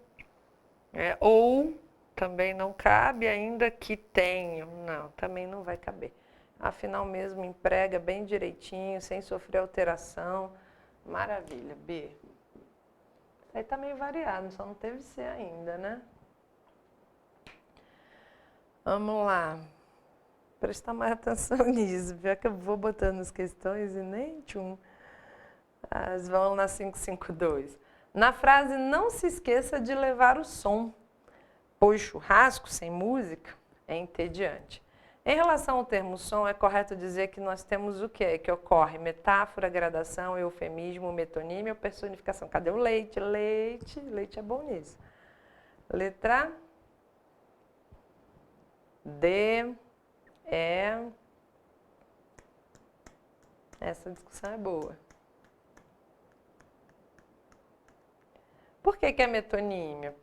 ou também não cabe, ainda que tenho. Não, também não vai caber. Afinal mesmo, emprega bem direitinho, sem sofrer alteração. Maravilha, B. Isso aí tá meio variado, só não teve C ainda, né? Vamos lá. Prestar mais atenção nisso, já que eu vou botando as questões e nem tchum. Elas vão na 552. Na frase, não se esqueça de levar o som, pois churrasco sem música é entediante. Em relação ao termo som, é correto dizer que nós temos o quê? Que ocorre metáfora, gradação, eufemismo, metonímia ou personificação. Cadê o leite? Leite, leite é bom nisso. Letra D, E. Essa discussão é boa. Por que é metonímia?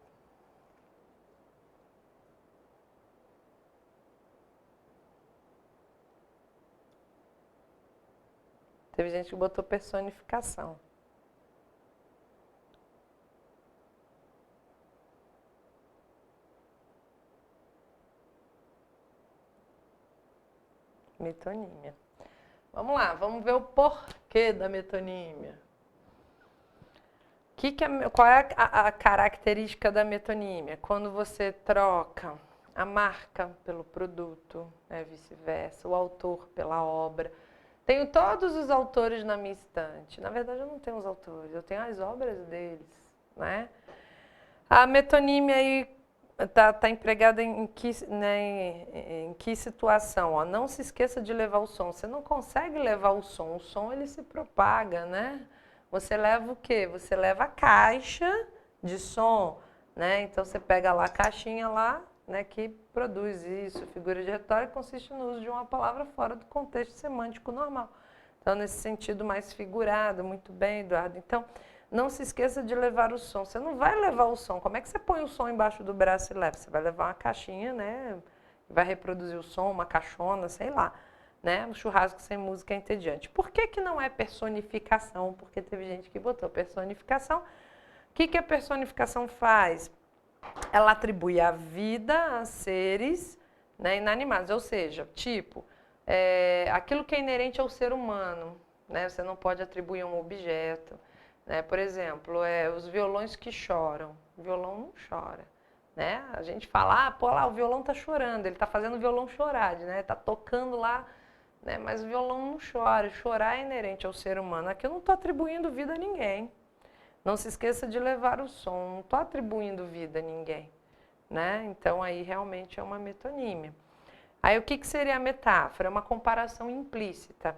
Teve gente que botou personificação. Metonímia. Vamos lá, vamos ver o porquê da metonímia. Qual é a característica da metonímia? Quando você troca a marca pelo produto, né, vice-versa, o autor pela obra. Tenho todos os autores na minha estante. Na verdade, eu não tenho os autores, eu tenho as obras deles, né? A metonímia aí tá empregada em que situação? Ó, não se esqueça de levar o som. Você não consegue levar o som ele se propaga, né? Você leva o quê? Você leva a caixa de som, né? Então você pega lá a caixinha lá, né, que produz isso. Figura de retórica consiste no uso de uma palavra fora do contexto semântico normal. Então, nesse sentido mais figurado, muito bem, Eduardo. Então, não se esqueça de levar o som. Você não vai levar o som. Como é que você põe o som embaixo do braço e leva? Você vai levar uma caixinha, né? Vai reproduzir o som, uma caixona, sei lá. Né? Um churrasco sem música é entediante. Por que não é personificação? Porque teve gente que botou personificação. O que a personificação faz? Ela atribui a vida a seres, né, inanimados. Ou seja, tipo, aquilo que é inerente ao ser humano. Né? Você não pode atribuir a um objeto. Né? Por exemplo, os violões que choram. O violão não chora. Né? A gente fala, pô, lá, o violão está chorando, ele está fazendo o violão chorar, né? Está tocando lá, né? Mas o violão não chora. Chorar é inerente ao ser humano. Aqui eu não estou atribuindo vida a ninguém. Não se esqueça de levar o som. Não estou atribuindo vida a ninguém. Né? Então, aí realmente é uma metonímia. Aí, o que seria a metáfora? É uma comparação implícita.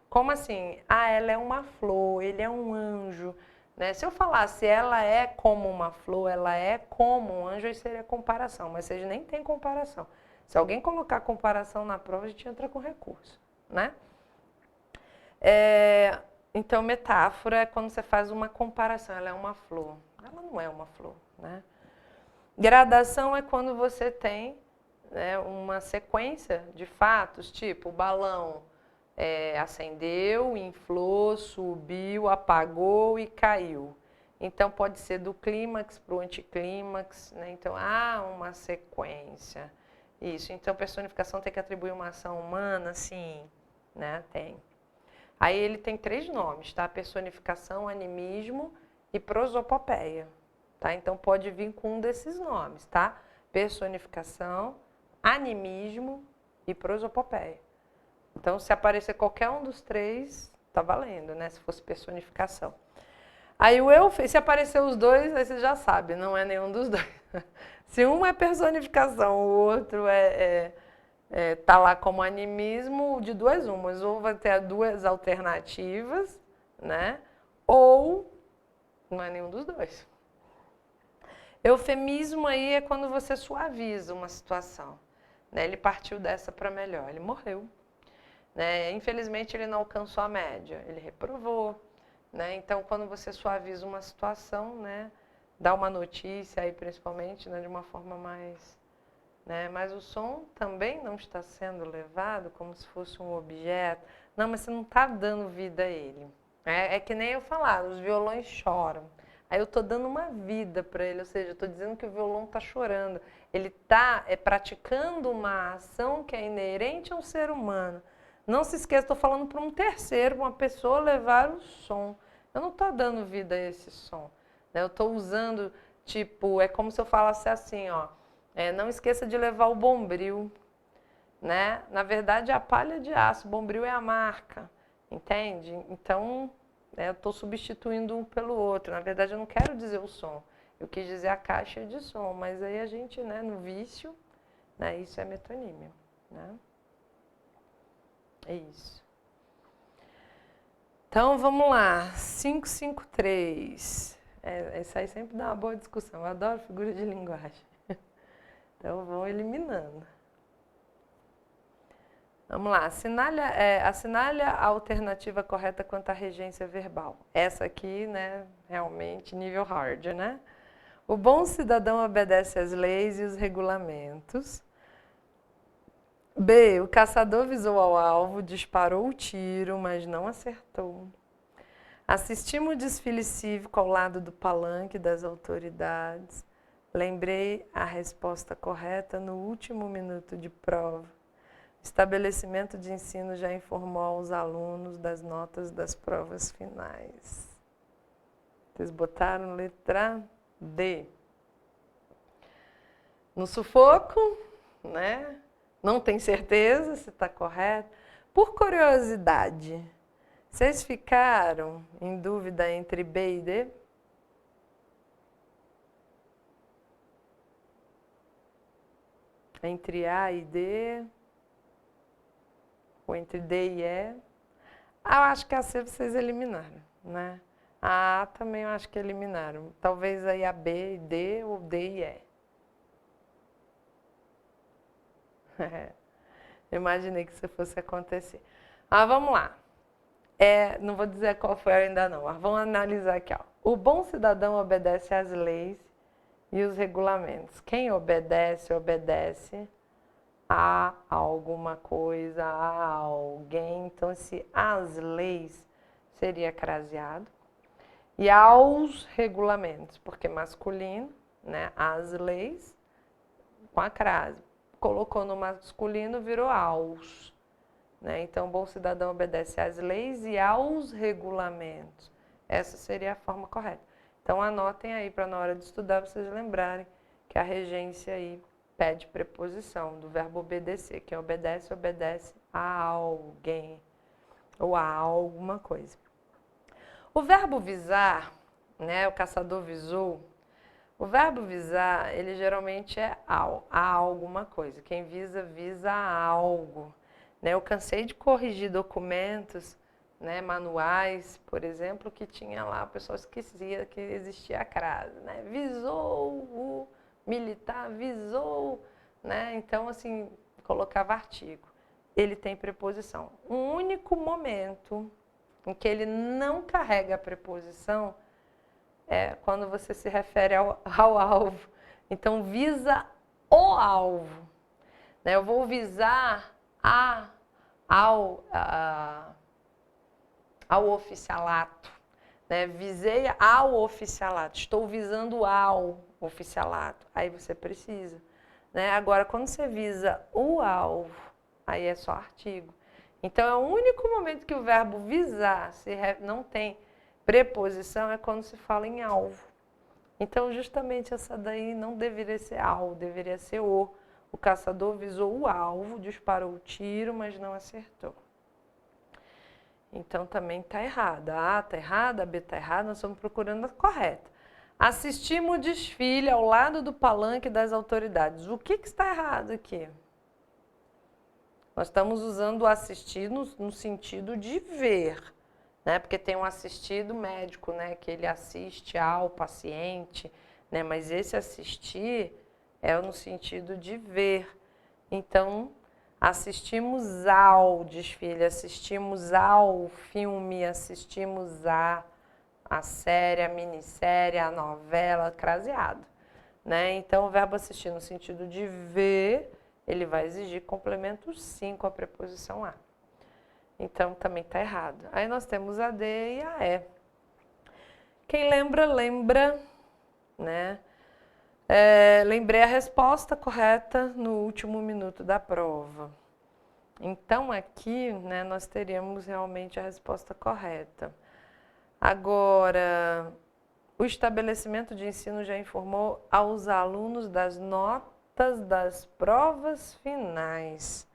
Como assim? Ela é uma flor, ele é um anjo. Né? Se eu falasse ela é como uma flor, ela é como um anjo, aí seria comparação. Mas vocês nem tem comparação. Se alguém colocar comparação na prova, a gente entra com recurso. Né? Então, metáfora é quando você faz uma comparação. Ela é uma flor. Ela não é uma flor. Né? Gradação é quando você tem, né, uma sequência de fatos, tipo o balão acendeu, inflou, subiu, apagou e caiu. Então, pode ser do clímax para o anticlímax. Né? Então, há uma sequência. Isso. Então, personificação tem que atribuir uma ação humana? Sim. Né? Tem. Aí ele tem 3 nomes, tá? Personificação, animismo e prosopopeia. Tá? Então, pode vir com um desses nomes, tá? Personificação, animismo e prosopopeia. Então, se aparecer qualquer um dos 3, tá valendo, né? Se fosse personificação. Aí se aparecer os 2, aí você já sabe, não é nenhum dos 2. Se um é personificação, o outro tá lá como animismo, de 2 umas. Ou vai ter 2 alternativas, né? Ou não é nenhum dos 2. Eufemismo aí é quando você suaviza uma situação. Né? Ele partiu dessa para melhor, ele morreu. né? Infelizmente, ele não alcançou a média, ele reprovou, né? Então, quando você suaviza uma situação, né, dá uma notícia aí, principalmente, né, de uma forma mais... Né? Mas o som também não está sendo levado como se fosse um objeto. Não, mas você não está dando vida a ele. É que nem eu falar, os violões choram. Aí eu estou dando uma vida para ele, ou seja, eu estou dizendo que o violão está chorando. Ele está praticando uma ação que é inerente ao ser humano. Não se esqueça, estou falando para um terceiro, uma pessoa levar o som. Eu não estou dando vida a esse som. Né? Eu estou usando, tipo, é como se eu falasse assim, ó. Não esqueça de levar o bombril, né? Na verdade, é a palha de aço, o bombril é a marca, entende? Então, eu estou substituindo um pelo outro. Na verdade, eu não quero dizer o som, eu quis dizer a caixa de som, mas aí a gente, né, no vício, né, isso é metonímia, né? É isso. Então, vamos lá, 553. Isso aí sempre dá uma boa discussão, eu adoro figura de linguagem. Então, vão eliminando. Vamos lá. Assinale a alternativa correta quanto à regência verbal. Essa aqui, né, realmente, nível hard, né? O bom cidadão obedece às leis e os regulamentos. B. O caçador visou ao alvo, disparou o tiro, mas não acertou. Assistimos o desfile cívico ao lado do palanque das autoridades. Lembrei a resposta correta no último minuto de prova. O estabelecimento de ensino já informou aos alunos das notas das provas finais. Vocês botaram letra D. No sufoco, né? Não tem certeza se está correto. Por curiosidade, vocês ficaram em dúvida entre B e D? Entre A e D? Ou entre D e E? Eu acho que a C vocês eliminaram, né? A A também eu acho que eliminaram. Talvez aí a B e D ou D e E. Imaginei que isso fosse acontecer. Vamos lá. Não vou dizer qual foi ainda não, mas vamos analisar aqui. Ó. O bom cidadão obedece às leis e os regulamentos. Quem obedece, obedece a alguma coisa, a alguém. Então, esse às leis seria craseado. E aos regulamentos, porque masculino, né? As leis, com a crase. Colocou no masculino, virou aos. Né? Então, o bom cidadão obedece às leis e aos regulamentos. Essa seria a forma correta. Então, anotem aí para na hora de estudar vocês lembrarem que a regência aí pede preposição do verbo obedecer. Quem obedece, obedece a alguém ou a alguma coisa. O verbo visar, né? O caçador visou. O verbo visar, ele geralmente é a alguma coisa. Quem visa, visa a algo. Né? Eu cansei de corrigir documentos, né, manuais, por exemplo, que tinha lá, o pessoal esquecia que existia a crase. Né? Visou o militar, visou. Né? Então, assim, colocava artigo. Ele tem preposição. Um único momento em que ele não carrega a preposição é quando você se refere ao alvo. Então, visa o alvo. Né? Eu vou visar ao oficialato. Né? Visei ao oficialato. Estou visando ao oficialato. Aí você precisa. Né? Agora, quando você visa o alvo, aí é só artigo. Então, é o único momento que o verbo visar não tem preposição é quando se fala em alvo. Então, justamente essa daí não deveria ser alvo, deveria ser o. O caçador visou o alvo, disparou o tiro, mas não acertou. Então, também está errada. A está errada, a B está errada, nós estamos procurando a correta. Assistimos o desfile ao lado do palanque das autoridades. O que está errado aqui? Nós estamos usando o assistir no sentido de ver, né? Porque tem um assistido médico, né? Que ele assiste ao paciente, né? Mas esse assistir é no sentido de ver. Então, Assistimos ao desfile, assistimos ao filme, assistimos a série, a minissérie, a novela, craseado, né? Então, o verbo assistir no sentido de ver, ele vai exigir complemento sim com a preposição a. Então, também está errado. Aí nós temos a D e a E. Quem lembra, lembra, né? Lembrei a resposta correta no último minuto da prova. Então, aqui, né, nós teríamos realmente a resposta correta. Agora, o estabelecimento de ensino já informou aos alunos das notas das provas finais,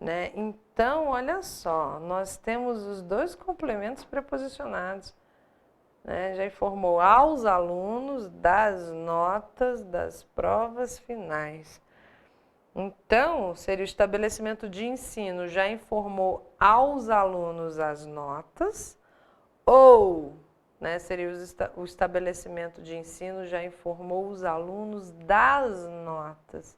né? Então, olha só, nós temos os dois complementos preposicionados, né? Já informou aos alunos das notas das provas finais. Então, seria o estabelecimento de ensino já informou aos alunos as notas, ou, né, seria o estabelecimento de ensino já informou os alunos das notas.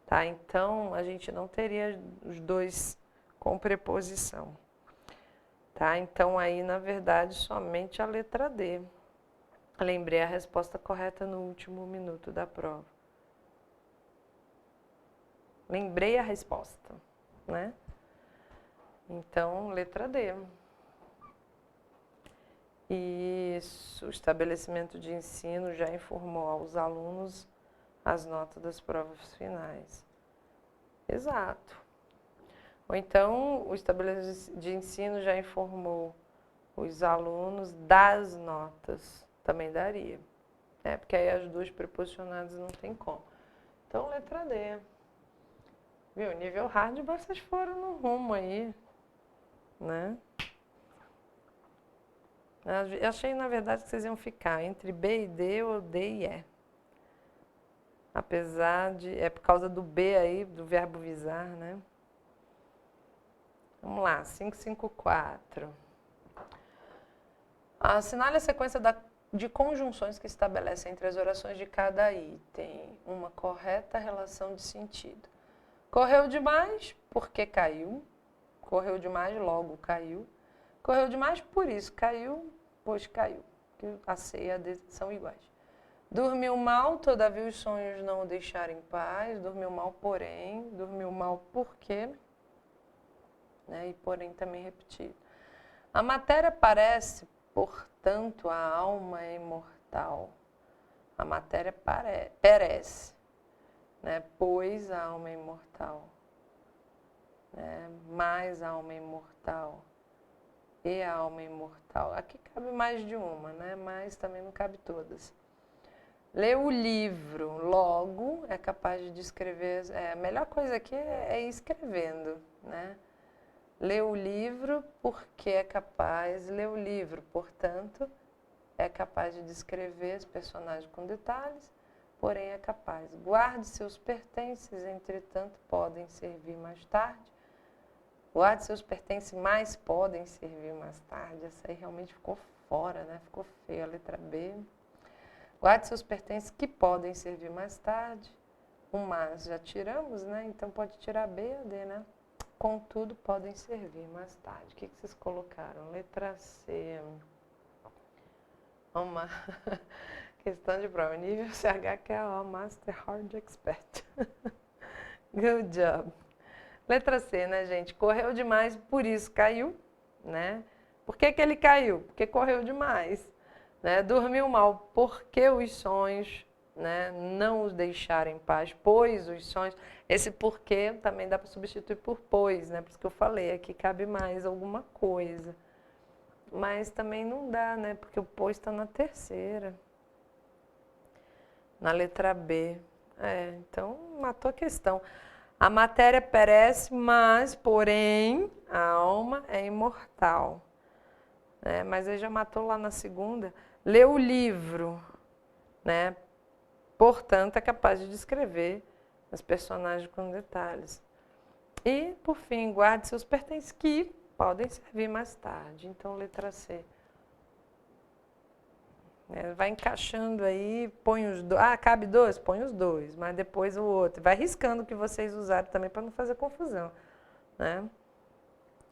Tá? Então, a gente não teria os dois com preposição. Tá? Então, aí, na verdade, somente a letra D. Lembrei a resposta correta no último minuto da prova. Lembrei a resposta, né? Então, letra D. Isso, o estabelecimento de ensino já informou aos alunos as notas das provas finais. Exato. Ou então, o estabelecimento de ensino já informou os alunos das notas. Também daria. Porque aí as duas preposicionadas não tem como. Então, letra D. Viu? Nível hard, vocês foram no rumo aí, né? Eu achei, na verdade, que vocês iam ficar entre B e D ou D e E. Apesar de... É por causa do B aí, do verbo visar, né? Vamos lá, 554. Assinale a sequência de conjunções que estabelece entre as orações de cada item uma correta relação de sentido. Correu demais porque caiu. Correu demais, logo caiu. Correu demais, por isso caiu, pois caiu. A C e a D são iguais. Dormiu mal, todavia os sonhos não o deixaram em paz. Dormiu mal, porém. Dormiu mal porque, né? E porém também repetido. A matéria parece, portanto, a alma é imortal. A matéria perece, né? Pois a alma é imortal. Mais a alma é imortal. E a alma é imortal. Aqui cabe mais de uma, né? Mas também não cabe todas. Lê o livro, logo é capaz de descrever. A melhor coisa aqui é ir escrevendo, né? Lê o livro porque é capaz. Lê o livro, portanto, é capaz de descrever os personagens com detalhes, porém é capaz. Guarde seus pertences, entretanto, podem servir mais tarde. Guarde seus pertences, mas podem servir mais tarde. Essa aí realmente ficou fora, né? Ficou feia a letra B. Guarde seus pertences que podem servir mais tarde. O mas já tiramos, né? Então pode tirar B e a D, né? Contudo, podem servir mais tarde. O que vocês colocaram? Letra C. Uma questão de prova. Nível CH que é o Master Hard Expert. Good job. Letra C, né, gente? Correu demais, por isso caiu, né? Por que ele caiu? Porque correu demais. Né? Dormiu mal, porque os sonhos, né, não os deixaram em paz, pois os sonhos... Esse porquê também dá para substituir por pois, né? Por isso que eu falei, aqui cabe mais alguma coisa. Mas também não dá, né? Porque o pois está na terceira. Na letra B. Então, matou a questão. A matéria perece, mas, porém, a alma é imortal. Mas aí já matou lá na segunda. Lê o livro, né? Portanto, é capaz de descrever os personagens com detalhes. E, por fim, guarde seus pertences que podem servir mais tarde. Então, letra C. né? Vai encaixando aí, põe os dois. Ah, cabe dois? Põe os dois, mas depois o outro. Vai riscando o que vocês usaram também para não fazer confusão, né?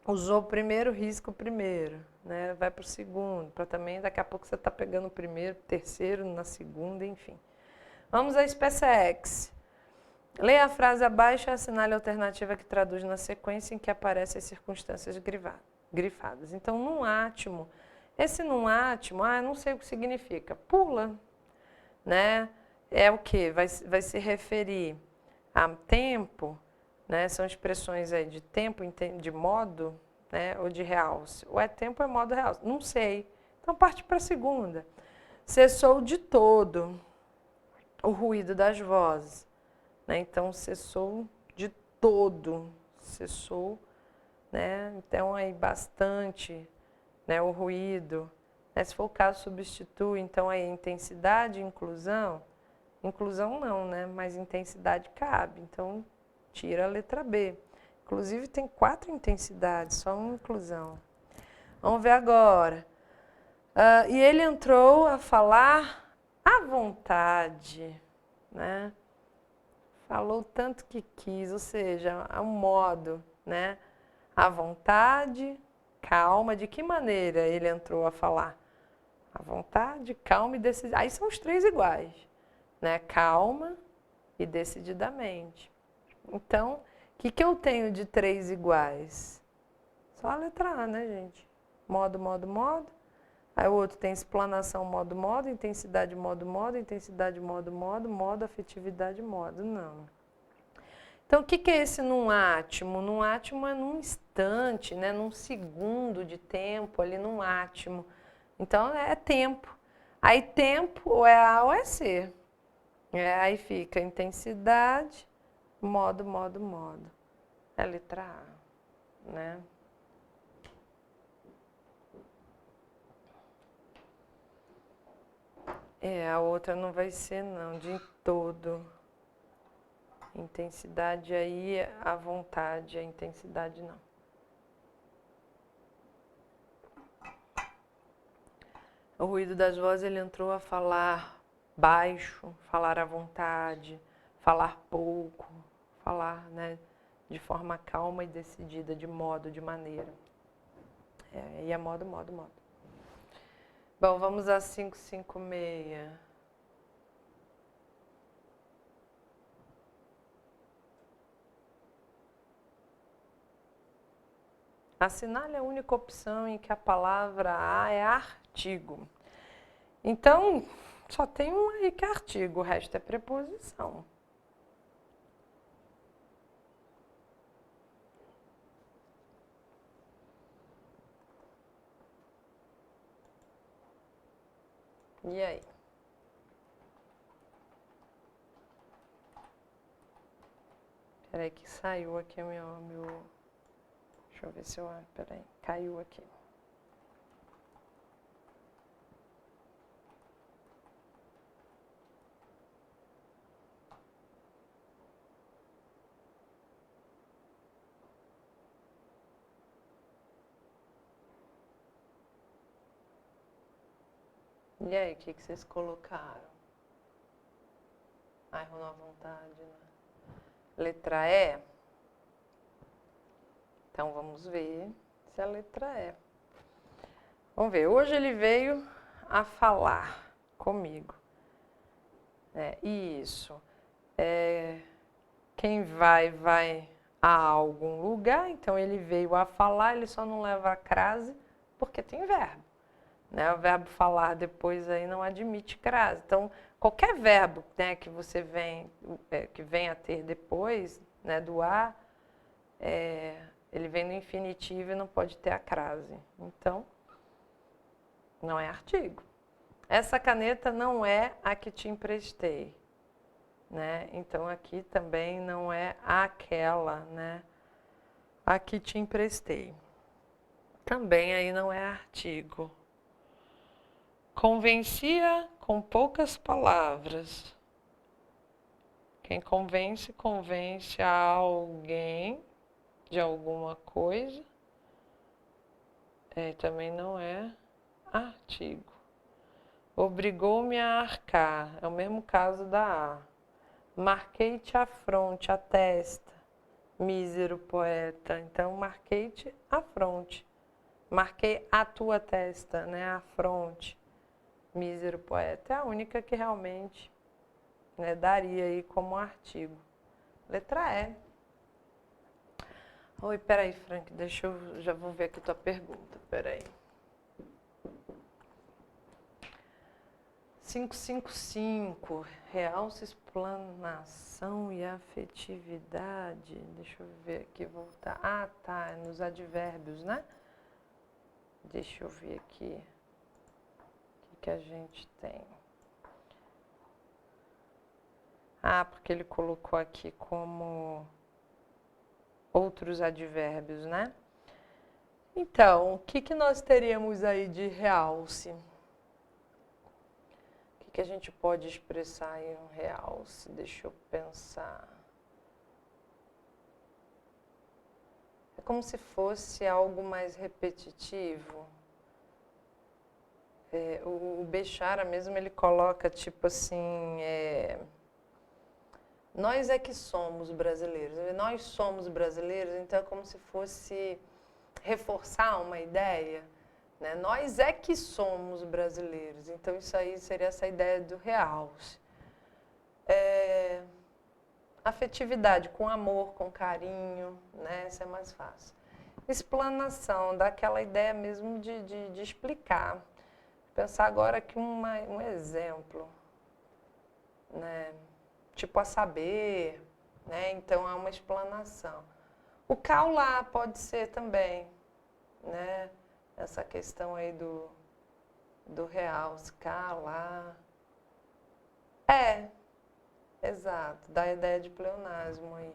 Usou o primeiro, risca o primeiro, né? Vai para o segundo, para também daqui a pouco você está pegando o primeiro, terceiro, na segunda, enfim. Vamos à espécie X. Leia a frase abaixo e assinale a alternativa que traduz na sequência em que aparecem as circunstâncias grifadas. Então, num átimo, esse num átimo, não sei o que significa, pula, né? É o quê? Vai se referir a tempo, né? São expressões aí de tempo, de modo, né? Ou de realce. Ou é tempo ou é modo realce? Não sei. Então, parte para a segunda. Cessou de todo o ruído das vozes. Né? Então, cessou de todo, cessou, né? Então, aí bastante, né? O ruído. Né? Se for o caso, substitui, então, aí intensidade e inclusão. Inclusão não, né? Mas intensidade cabe, então, tira a letra B. Inclusive, tem 4 intensidades, só uma inclusão. Vamos ver agora. E ele entrou a falar à vontade, né? Falou tanto que quis, ou seja, a um modo, né? À vontade, calma. De que maneira ele entrou a falar? À vontade, calma e decididamente. Aí são os 3 iguais, né? Calma e decididamente. Então, o que eu tenho de 3 iguais? Só a letra A, né, gente? Modo, modo, modo. Aí o outro tem explanação, modo, modo, intensidade, modo, modo, intensidade, modo, modo, modo, afetividade, modo. Não. Então, o que é esse num átimo? Num átimo é num instante, né? Num segundo de tempo, ali num átimo. Então, é tempo. Aí, tempo ou é A ou é C. Aí fica intensidade, modo, modo, modo. É a letra A, né? A outra não vai ser não, de todo. Intensidade aí, a vontade, a intensidade não. O ruído das vozes, ele entrou a falar baixo, falar à vontade, falar pouco, falar, né, de forma calma e decidida, de modo, de maneira. E é modo, modo, modo. Bom, vamos a 556. Assinale a única opção em que a palavra a é artigo. Então, só tem um aí que é artigo, o resto é preposição. E aí? Peraí que saiu aqui meu... Deixa eu ver se eu... Peraí, caiu aqui. E aí, o que vocês colocaram? Ai, rolou à vontade, né? Letra E? Então, vamos ver se a letra E. Vamos ver, hoje ele veio a falar comigo. Isso. Quem vai a algum lugar, então ele veio a falar, ele só não leva a crase porque tem verbo. Né? O verbo falar depois aí não admite crase. Então, qualquer verbo, né, que você que venha a ter depois, né, do a, ele vem no infinitivo e não pode ter a crase. Então, não é artigo. Essa caneta não é a que te emprestei. Né? Então, aqui também não é aquela, né, a que te emprestei. Também aí não é artigo. Convencia com poucas palavras. Quem convence, convence a alguém de alguma coisa. Também não é artigo. Obrigou-me a arcar. É o mesmo caso da A. Marquei-te a fronte, a testa, mísero poeta. Então, marquei-te a fronte. Marquei a tua testa, né? A fronte, mísero poeta. É a única que realmente, né, daria aí como artigo. Letra E. Oi, peraí, Frank, deixa eu... Já vou ver aqui tua pergunta, peraí. 555, realce, explanação e afetividade. Deixa eu ver aqui, voltar. Ah, tá, é nos advérbios, né? Deixa eu ver aqui o que a gente tem. Ah, porque ele colocou aqui como outros advérbios, né? Então, o que nós teríamos aí de realce? O que a gente pode expressar em um realce? Deixa eu pensar. É como se fosse algo mais repetitivo. O Bechara mesmo, ele coloca tipo assim, nós é que somos brasileiros. Nós somos brasileiros, então é como se fosse reforçar uma ideia, né? Nós é que somos brasileiros. Então isso aí seria essa ideia do realce. Afetividade, com amor, com carinho, né? Isso é mais fácil. Explanação, dá aquela ideia mesmo de explicar. Pensar agora aqui um exemplo, né? Tipo a saber, né? Então é uma explanação. O caular pode ser também, né? Essa questão aí do realce, calar. Exato, dá a ideia de pleonasmo aí.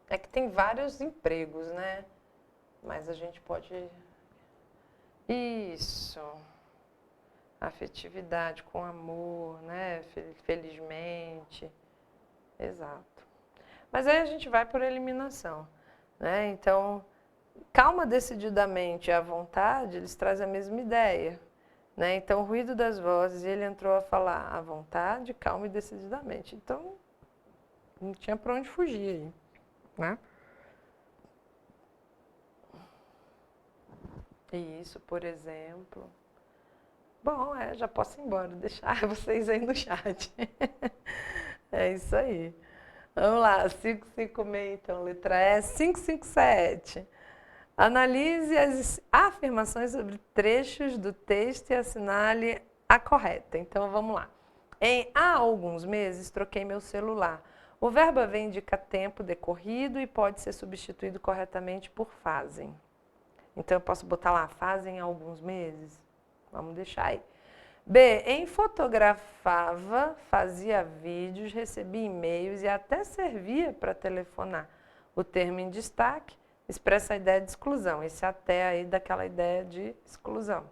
É que tem vários empregos, né? Mas a gente pode... Isso. Afetividade, com amor, né? Felizmente. Exato. Mas aí a gente vai por eliminação, né? Então, calma decididamente e à vontade, eles trazem a mesma ideia, né? Então, o ruído das vozes, ele entrou a falar à vontade, calma e decididamente. Então, não tinha para onde fugir aí, né? Isso, por exemplo. Bom, já posso ir embora, deixar vocês aí no chat. É isso aí. Vamos lá, 556, então, letra E. 557. Analise as afirmações sobre trechos do texto e assinale a correta. Então, vamos lá. Há alguns meses, troquei meu celular. O verbo vem indica tempo decorrido e pode ser substituído corretamente por fazem. Então, eu posso botar lá, fazem alguns meses? Vamos deixar aí. B, fotografava, fazia vídeos, recebia e-mails e até servia para telefonar. O termo em destaque expressa a ideia de exclusão. Esse até aí daquela ideia de exclusão.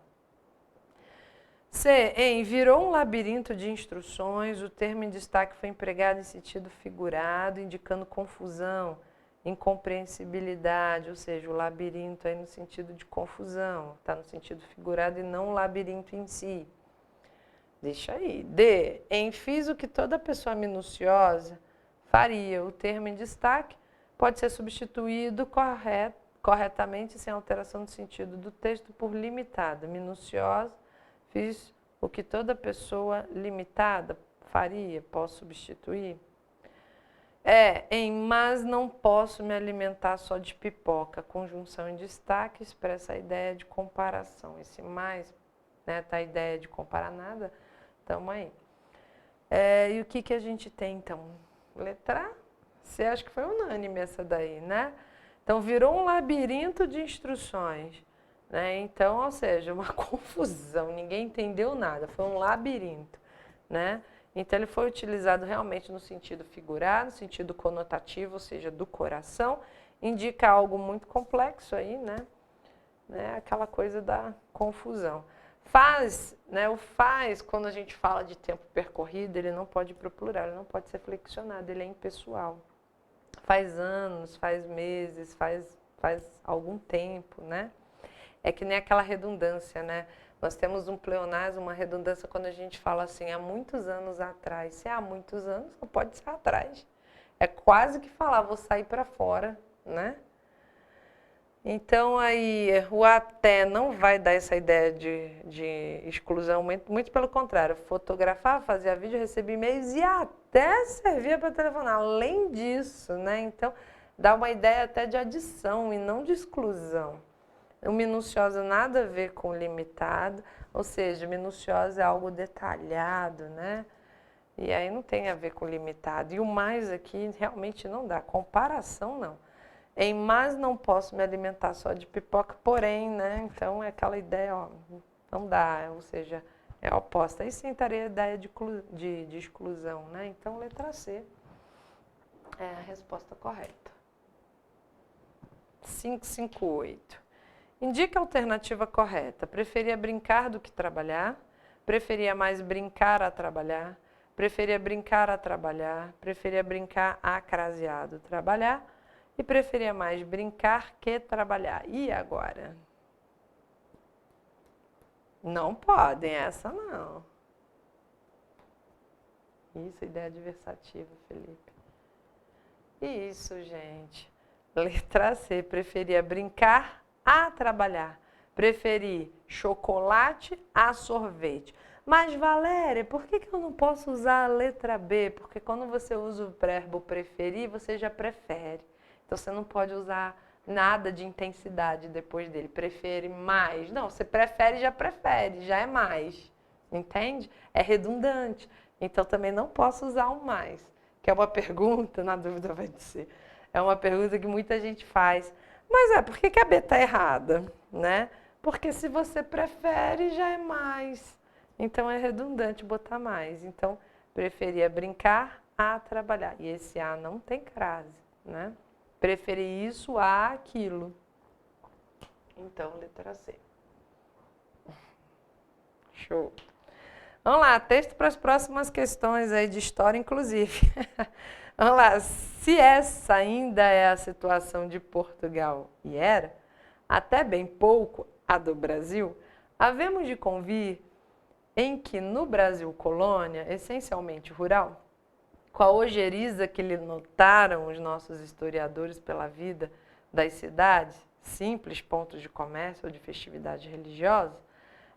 C, virou um labirinto de instruções. O termo em destaque foi empregado em sentido figurado, indicando confusão, incompreensibilidade, ou seja, o labirinto aí no sentido de confusão, está no sentido figurado e não o labirinto em si. Deixa aí. D, fiz o que toda pessoa minuciosa faria. O termo em destaque pode ser substituído corretamente, sem alteração do sentido do texto, por limitado. Minuciosa, fiz o que toda pessoa limitada faria. Posso substituir? Mas não posso me alimentar só de pipoca. Conjunção em destaque expressa a ideia de comparação. Esse mais, né, tá a ideia de comparar nada. Tamo aí. E o que a gente tem, então? Letra C, acho que foi unânime essa daí, né? Então, virou um labirinto de instruções, né? Então, ou seja, uma confusão, ninguém entendeu nada, foi um labirinto, né? Então, ele foi utilizado realmente no sentido figurado, no sentido conotativo, ou seja, do coração, indica algo muito complexo aí, né? Aquela coisa da confusão. Faz, né? O faz, quando a gente fala de tempo percorrido, ele não pode ir para o plural, ele não pode ser flexionado, ele é impessoal. Faz anos, faz meses, faz algum tempo, né? É que nem aquela redundância, né? Nós temos um pleonasmo, uma redundância quando a gente fala assim, há muitos anos atrás. Se há muitos anos, não pode ser atrás. É quase que falar, vou sair para fora, né? Então, aí, o até não vai dar essa ideia de exclusão, muito pelo contrário. Fotografar, fazia vídeo, recebia e-mails e até servia para telefonar. Além disso, né? Então, dá uma ideia até de adição e não de exclusão. O minucioso nada a ver com limitado, ou seja, minucioso é algo detalhado, né? E aí não tem a ver com limitado. E o mais aqui realmente não dá. Comparação, não. Em mais não posso me alimentar só de pipoca, porém, né? Então é aquela ideia, ó, não dá, ou seja, é oposta. Aí sim estaria a ideia de exclusão, né? Então, letra C é a resposta correta. 558. Indique a alternativa correta. Preferia brincar do que trabalhar? Preferia mais brincar a trabalhar? Preferia brincar a trabalhar? Preferia brincar a craseado trabalhar? E preferia mais brincar que trabalhar. E agora? Não podem, essa não. Isso, ideia adversativa, Felipe. Isso, gente. Letra C, preferia brincar a trabalhar. Preferi chocolate a sorvete. Mas, Valéria, por que eu não posso usar a letra B? Porque quando você usa o verbo preferir, você já prefere. Então, você não pode usar nada de intensidade depois dele. Prefere mais. Não, você prefere, já é mais. Entende? É redundante. Então, também não posso usar o mais. Que é uma pergunta, na dúvida vai dizer. É uma pergunta que muita gente faz. Mas por que a B está errada? Né? Porque se você prefere, já é mais. Então, é redundante botar mais. Então, preferia brincar a trabalhar. E esse A não tem crase, né? Preferir isso a aquilo. Então, letra C. Show. Vamos lá, texto para as próximas questões aí de história, inclusive. Vamos lá, se essa ainda é a situação de Portugal, e era, até bem pouco a do Brasil, havemos de convir em que no Brasil colônia, essencialmente rural, com a ojeriza que lhe notaram os nossos historiadores pela vida das cidades, simples pontos de comércio ou de festividade religiosa,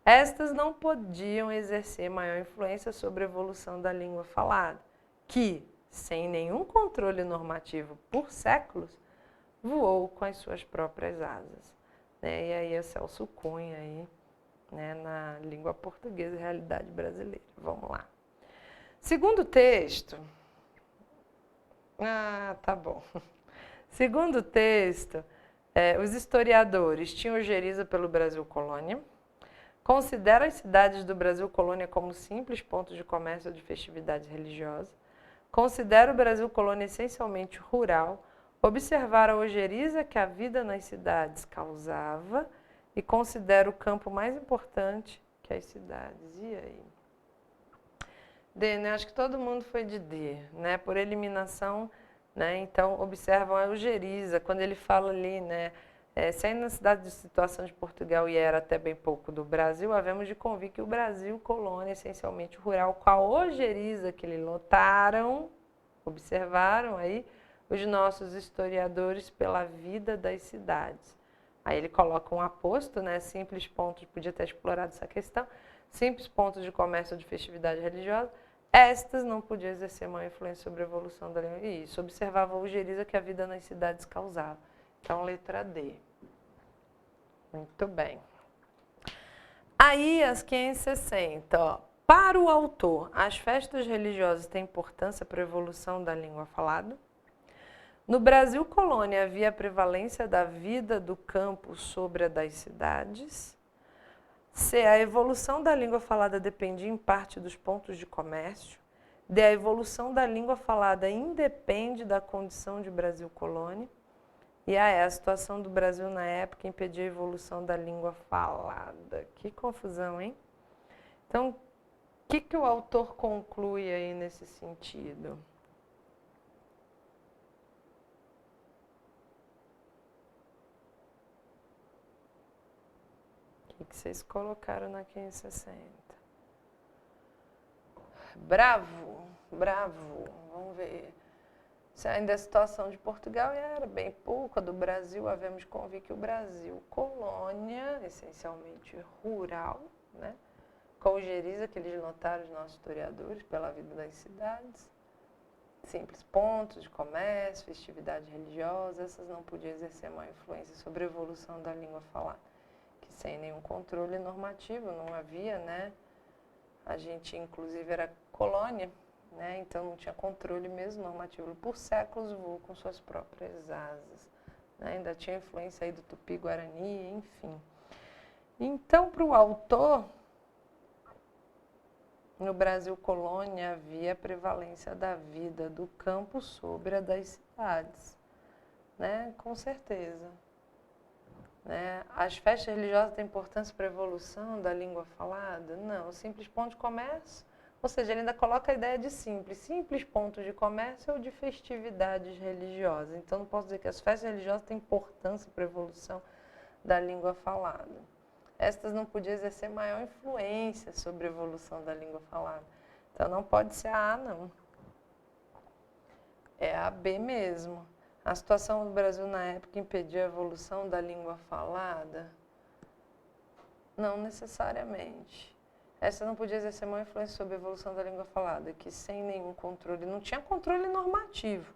estas não podiam exercer maior influência sobre a evolução da língua falada, que, sem nenhum controle normativo por séculos, voou com as suas próprias asas. Né? E aí é Celso Cunha, aí, né, na língua portuguesa e realidade brasileira. Vamos lá. Segundo texto... tá bom. Segundo texto, os historiadores tinham ojeriza pelo Brasil colônia, considera as cidades do Brasil colônia como simples pontos de comércio ou de festividades religiosas, considera o Brasil colônia essencialmente rural, observar a ojeriza que a vida nas cidades causava e considera o campo mais importante que as cidades. E aí? D, né? Acho que todo mundo foi de D, né? Por eliminação, né? Então, observam a ojeriza, quando ele fala ali, né? Se aí na cidade de situação de Portugal e era até bem pouco do Brasil, havemos de convir que o Brasil, colônia essencialmente rural, com a ojeriza que lhe lotaram, observaram aí os nossos historiadores pela vida das cidades. Aí ele coloca um aposto, né? Simples pontos, podia ter explorado essa questão, simples pontos de comércio ou de festividade religiosa, estas não podiam exercer maior influência sobre a evolução da língua. E isso, observava a ojeriza que a vida nas cidades causava. Então, letra D. Muito bem. Aí, as 560, ó. Para o autor, as festas religiosas têm importância para a evolução da língua falada? No Brasil colônia havia a prevalência da vida do campo sobre a das cidades? C. A evolução da língua falada dependia em parte dos pontos de comércio. D. A evolução da língua falada independe da condição de Brasil colônia. E a situação do Brasil na época impedia a evolução da língua falada. Que confusão, hein? Então, o que o autor conclui aí nesse sentido? O que que vocês colocaram na 1560? Bravo, bravo. Vamos ver. Se ainda a situação de Portugal era bem pouca, do Brasil havemos de convir que o Brasil, colônia, essencialmente rural, né? Colgeriza, que eles notaram, os nossos historiadores, pela vida das cidades. Simples pontos de comércio, festividade religiosa, essas não podiam exercer maior influência sobre a evolução da língua falada, que sem nenhum controle normativo, não havia, né? A gente, inclusive, era colônia, né? Então não tinha controle mesmo normativo. Por séculos voou com suas próprias asas, né? Ainda tinha influência aí do Tupi-Guarani, enfim. Então, para o autor, no Brasil colônia havia a prevalência da vida do campo sobre a das cidades, né? Com certeza. Né? As festas religiosas têm importância para a evolução da língua falada? Não, simples ponto de comércio, ou seja, ele ainda coloca a ideia de simples pontos de comércio ou de festividades religiosas. Então, não posso dizer que as festas religiosas têm importância para a evolução da língua falada. Estas não podiam exercer maior influência sobre a evolução da língua falada. Então, não pode ser a A, não. É a B mesmo. A situação do Brasil na época impedia a evolução da língua falada? Não necessariamente. Essa não podia exercer maior influência sobre a evolução da língua falada, que sem nenhum controle, não tinha controle normativo,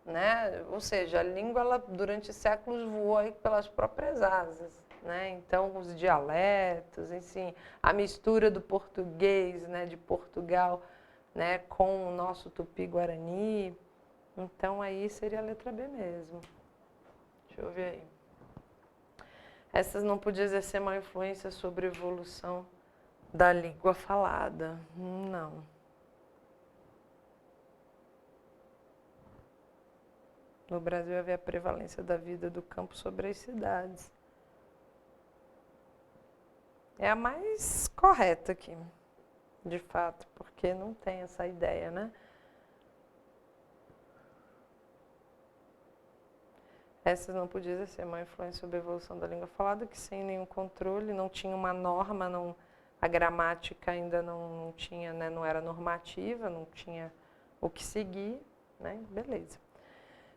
né? Ou seja, a língua, ela, durante séculos, voou aí pelas próprias asas, né? Então, os dialetos, enfim, a mistura do português, né, de Portugal, né, com o nosso Tupi-Guarani. Então, aí seria a letra B mesmo. Deixa eu ver aí. Essas não podiam exercer maior influência sobre a evolução da língua falada. Não. No Brasil havia a prevalência da vida do campo sobre as cidades. É a mais correta aqui, de fato, porque não tem essa ideia, né? Essas não podiam exercer maior influência sobre a evolução da língua falada, que sem nenhum controle, não tinha uma norma, não, a gramática ainda não tinha, né, não era normativa, não tinha o que seguir, né? Beleza.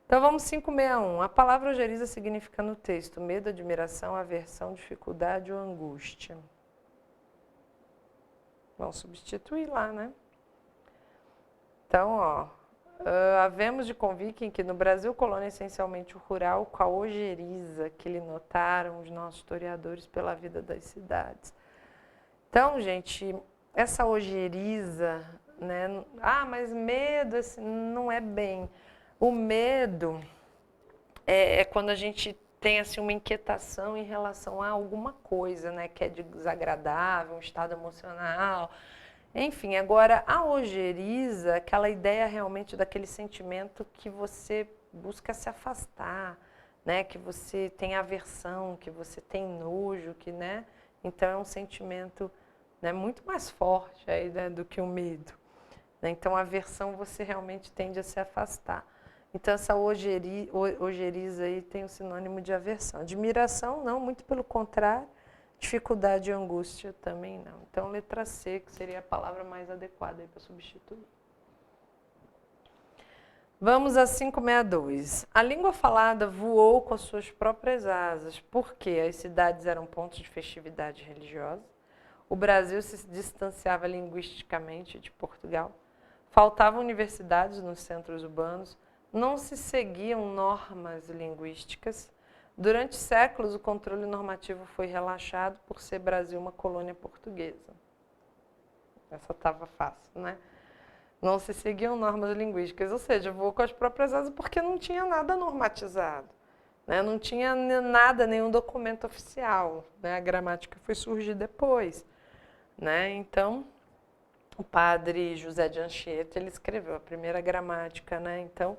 Então vamos 561. A palavra ojeriza significa no texto medo, admiração, aversão, dificuldade ou angústia. Vamos substituir lá, né? Então, ó, havemos de convir que no Brasil colônia essencialmente rural, com a ojeriza que lhe notaram os nossos historiadores pela vida das cidades. Então, gente, essa ojeriza, né? Ah, mas medo assim, não é bem. O medo é quando a gente tem assim, uma inquietação em relação a alguma coisa, né? Que é desagradável, um estado emocional. Enfim, agora a ojeriza, aquela ideia realmente daquele sentimento que você busca se afastar, né? Que você tem aversão, que você tem nojo, que, né? Então é um sentimento, né, muito mais forte aí, né, do que o medo. Né? Então a aversão você realmente tende a se afastar. Então essa ojeriza aí tem o sinônimo de aversão. Admiração não, muito pelo contrário. Dificuldade e angústia também não. Então, letra C, que seria a palavra mais adequada para substituir. Vamos a 562. A língua falada voou com as suas próprias asas, porque as cidades eram pontos de festividade religiosa, o Brasil se distanciava linguisticamente de Portugal, faltavam universidades nos centros urbanos, não se seguiam normas linguísticas. Durante séculos, o controle normativo foi relaxado por ser Brasil uma colônia portuguesa. Essa estava fácil, né? Não se seguiam normas linguísticas, ou seja, voou com as próprias asas porque não tinha nada normatizado, né? Não tinha nada, nenhum documento oficial, né? A gramática foi surgir depois, né? Então, o padre José de Anchieta, ele escreveu a primeira gramática, né? Então,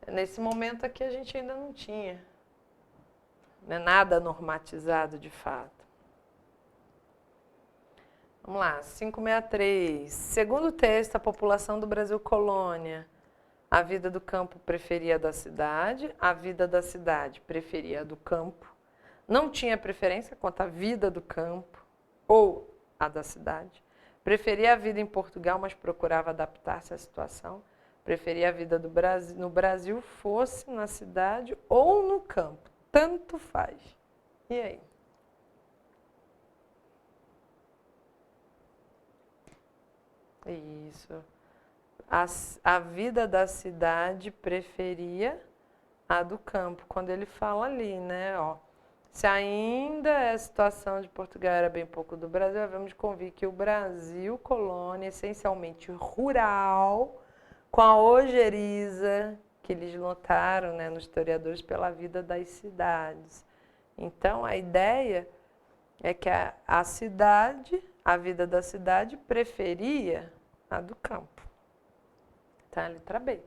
nesse momento aqui a gente ainda não tinha, né, nada normatizado de fato. Vamos lá, 563. Segundo o texto, a população do Brasil colônia, a vida do campo preferia a da cidade, a vida da cidade preferia a do campo, Não tinha preferência quanto à vida do campo ou a da cidade. Preferia a vida em Portugal, mas procurava adaptar-se à situação. Preferia a vida no Brasil, fosse na cidade ou no campo. Tanto faz. E aí? Isso. A vida da cidade preferia a do campo. Quando ele fala ali, né? Ó, se ainda a situação de Portugal era bem pouco do Brasil, havemos de convir que o Brasil, colônia essencialmente rural, com a ojeriza que eles notaram, né, nos historiadores, pela vida das cidades. Então, a ideia é que a cidade, a vida da cidade, preferia a do campo. Tá, letra B.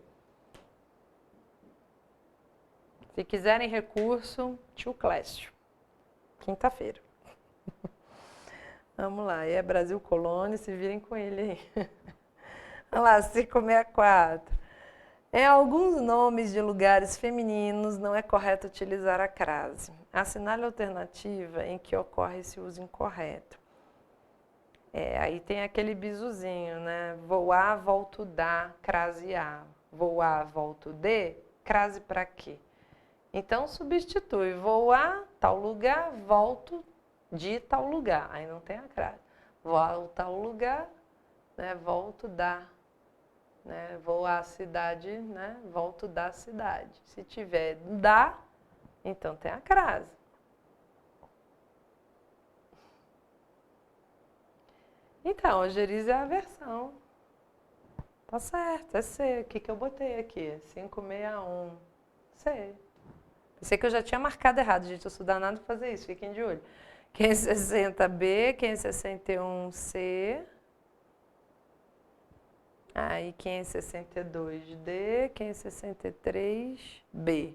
Se quiserem recurso, tio Clécio. Quinta-feira. Vamos lá, é Brasil Colônia, se virem com ele aí. Vamos lá, 564. Em alguns nomes de lugares femininos, não é correto utilizar a crase. Assinale a alternativa em que ocorre esse uso incorreto. Aí tem aquele bisuzinho, né? Vou a, volto da, crase a. Vou a, volto de, crase para quê? Então, substitui. Vou a tal lugar, volto de tal lugar. Aí não tem a crase. Vou a tal lugar, né? Volto da. Né? Vou à cidade, né? Volto da cidade. Se tiver da, então tem a crase. Então, ojeriza é a versão. Tá certo, é C. O que eu botei aqui? 561. C. Pensei que eu já tinha marcado errado, gente. Eu sou danado pra fazer isso, fiquem de olho. 560B, 561C. Aí 562D, 563B.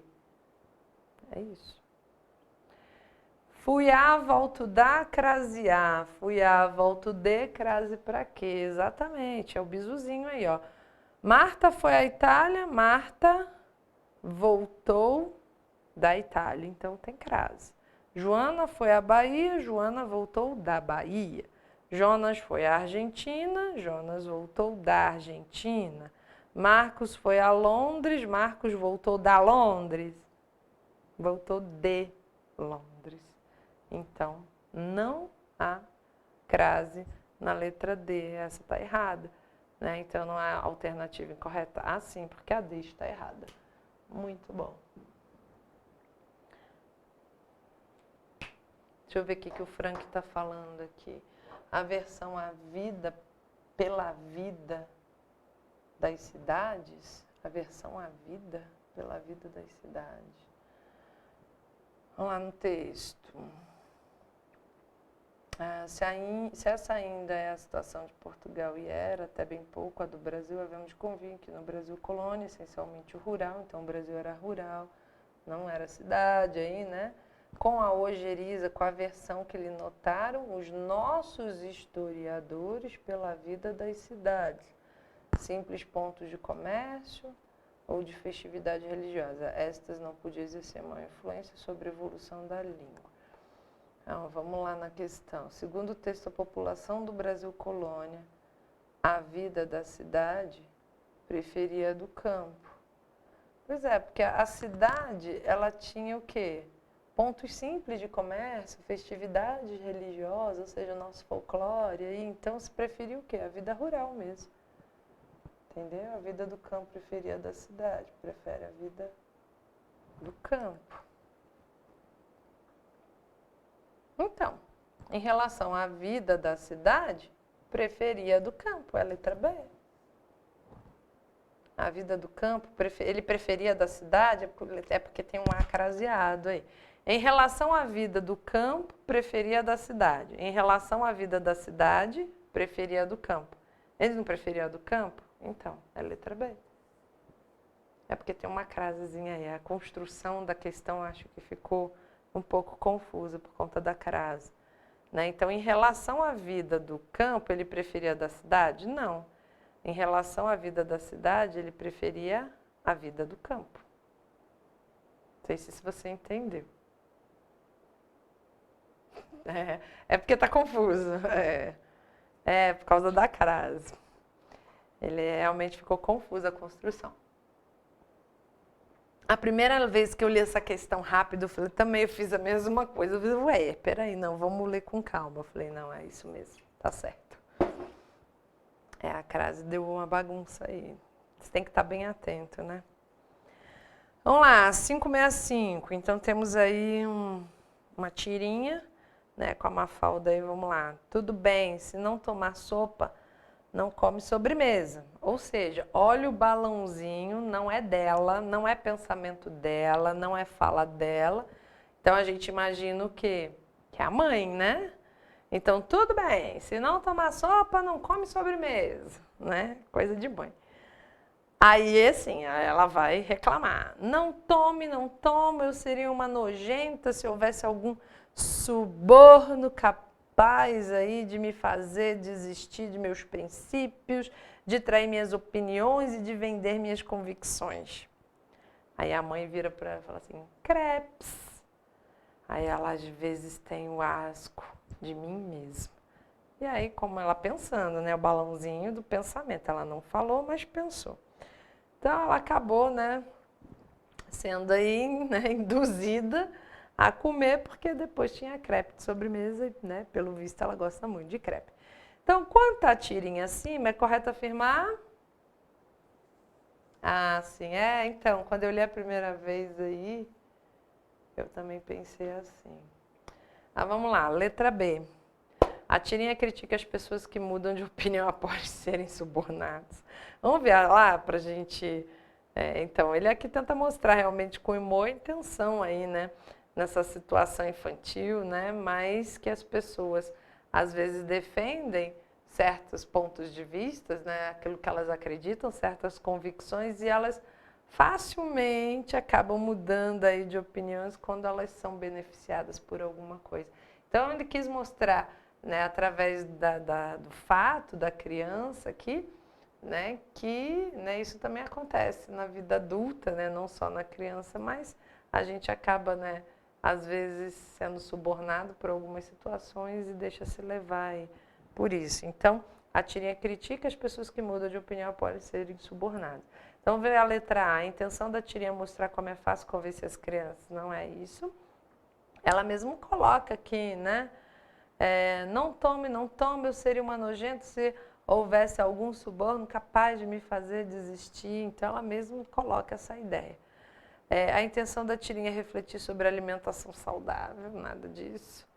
É isso. Fui a, volto da, crase a. Fui a, volto de, crase pra quê? Exatamente, é o bisuzinho aí, ó. Marta foi à Itália, Marta voltou da Itália, então tem crase. Joana foi à Bahia, Joana voltou da Bahia. Jonas foi à Argentina, Jonas voltou da Argentina. Marcos foi a Londres, Marcos voltou da Londres. Voltou de Londres. Então, não há crase na letra D. Essa está errada. Né? Então, não há alternativa incorreta. Ah, sim, porque a D está errada. Muito bom. Deixa eu ver o que o Frank está falando aqui. A versão a vida pela vida das cidades. A versão a vida pela vida das cidades. Vamos lá no texto. Se essa ainda é a situação de Portugal e era até bem pouco a do Brasil, havemos de convir que no Brasil colônia, essencialmente rural, então o Brasil era rural, não era cidade aí, né? Com a ojeriza, com a versão que lhe notaram os nossos historiadores pela vida das cidades. Simples pontos de comércio ou de festividade religiosa. Estas não podiam exercer maior influência sobre a evolução da língua. Então, vamos lá na questão. Segundo o texto, a população do Brasil colônia, a vida da cidade preferia a do campo. Pois é, porque a cidade, ela tinha o quê? Pontos simples de comércio, festividades religiosas, ou seja, nosso folclore. E então se preferia o quê? A vida rural mesmo. Entendeu? A vida do campo preferia a da cidade, prefere a vida do campo. Então, em relação à vida da cidade, preferia a do campo, é a letra B. A vida do campo, ele preferia a da cidade, é porque tem um A craseado aí. Em relação à vida do campo, preferia a da cidade. Em relação à vida da cidade, preferia a do campo. Ele não preferia a do campo? Então, é a letra B. É porque tem uma crasezinha aí. A construção da questão acho que ficou um pouco confusa por conta da crase. Né? Então, em relação à vida do campo, ele preferia a da cidade? Não. Em relação à vida da cidade, ele preferia a vida do campo. Não sei se você entendeu. É porque tá confuso. É por causa da crase. Ele realmente ficou confuso a construção. A primeira vez que eu li essa questão rápido, eu falei, também eu fiz a mesma coisa. Eu falei, ué, peraí, não, vamos ler com calma. Eu falei, não, é isso mesmo, tá certo. A crase deu uma bagunça aí. Você tem que estar bem atento, né? Vamos lá, 565. Então temos aí uma tirinha, né, com a Mafalda aí, vamos lá. Tudo bem, se não tomar sopa, não come sobremesa. Ou seja, olha o balãozinho, não é dela, não é pensamento dela, não é fala dela. Então a gente imagina o quê? Que é a mãe, né? Então tudo bem, se não tomar sopa, não come sobremesa, né? Coisa de mãe. Aí, assim, ela vai reclamar. Não tome, não tome, eu seria uma nojenta se houvesse algum suborno capaz aí de me fazer desistir de meus princípios, de trair minhas opiniões e de vender minhas convicções. Aí a mãe vira para ela e fala assim, crepes. Aí ela às vezes tem o asco de mim mesma. E aí, como ela pensando, né, o balãozinho do pensamento, ela não falou, mas pensou. Então ela acabou, né, sendo aí, né, induzida a comer, porque depois tinha crepe de sobremesa, né, pelo visto ela gosta muito de crepe. Então, quanto à tirinha acima, é correto afirmar? Ah, sim, então, quando eu li a primeira vez aí, eu também pensei assim. Vamos lá, letra B. A tirinha critica as pessoas que mudam de opinião após serem subornadas. Vamos ver lá pra gente... então, ele aqui tenta mostrar realmente com humor e intenção aí, né? Nessa situação infantil, né? Mas que as pessoas, às vezes, defendem certos pontos de vista, né? Aquilo que elas acreditam, certas convicções, e elas facilmente acabam mudando aí de opiniões quando elas são beneficiadas por alguma coisa. Então, ele quis mostrar, né, através do fato da criança aqui, né, que, né, isso também acontece na vida adulta, né, não só na criança, mas a gente acaba, né, às vezes sendo subornado por algumas situações e deixa se levar aí por isso. Então, a tirinha critica as pessoas que mudam de opinião após serem subornadas. Então, vê a letra A. A intenção da tirinha é mostrar como é fácil convencer as crianças. Não é isso. Ela mesmo coloca aqui, né? Não tome, não tome, eu seria uma nojenta se houvesse algum suborno capaz de me fazer desistir. Então, ela mesmo coloca essa ideia. A intenção da tirinha é refletir sobre a alimentação saudável, nada disso.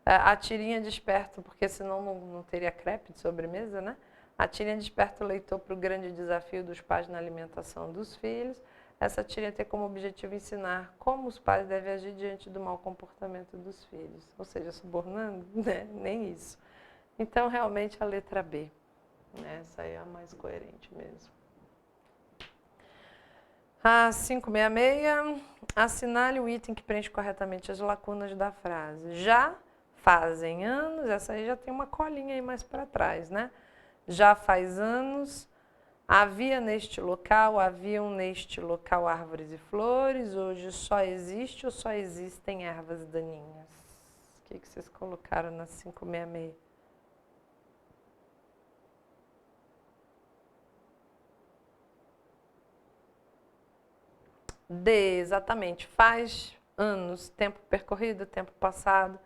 A tirinha desperta, porque senão não teria crepe de sobremesa, né? A tirinha desperta o leitor para o grande desafio dos pais na alimentação dos filhos. Essa tirinha tem como objetivo ensinar como os pais devem agir diante do mau comportamento dos filhos. Ou seja, subornando, né? Nem isso. Então, realmente, a letra B. Essa aí é a mais coerente mesmo. A 566, assinale o item que preenche corretamente as lacunas da frase. Já fazem anos, essa aí já tem uma colinha aí mais para trás, né? Já faz anos, haviam neste local árvores e flores, hoje só existe ou só existem ervas daninhas? O que vocês colocaram na 566? D, exatamente. Faz anos, tempo percorrido, tempo passado.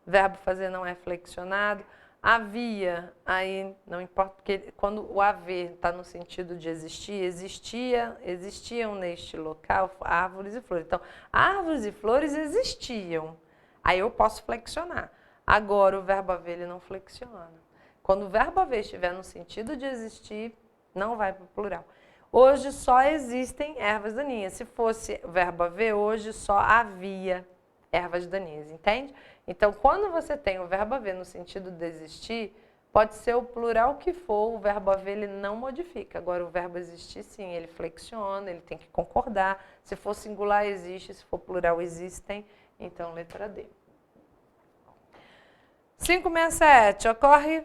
Verbo fazer não é flexionado. Havia, aí não importa, porque quando o haver está no sentido de existir, existiam neste local árvores e flores. Então, árvores e flores existiam. Aí eu posso flexionar. Agora, o verbo haver, ele não flexiona. Quando o verbo haver estiver no sentido de existir, não vai para o plural. Hoje só existem ervas daninhas. Se fosse o verbo haver, hoje só havia ervas daninhas, entende? Então, quando você tem o verbo haver no sentido de existir, pode ser o plural que for, o verbo haver ele não modifica. Agora, o verbo existir, sim, ele flexiona, ele tem que concordar. Se for singular, existe. Se for plural, existem. Então, letra D. 567. Ocorre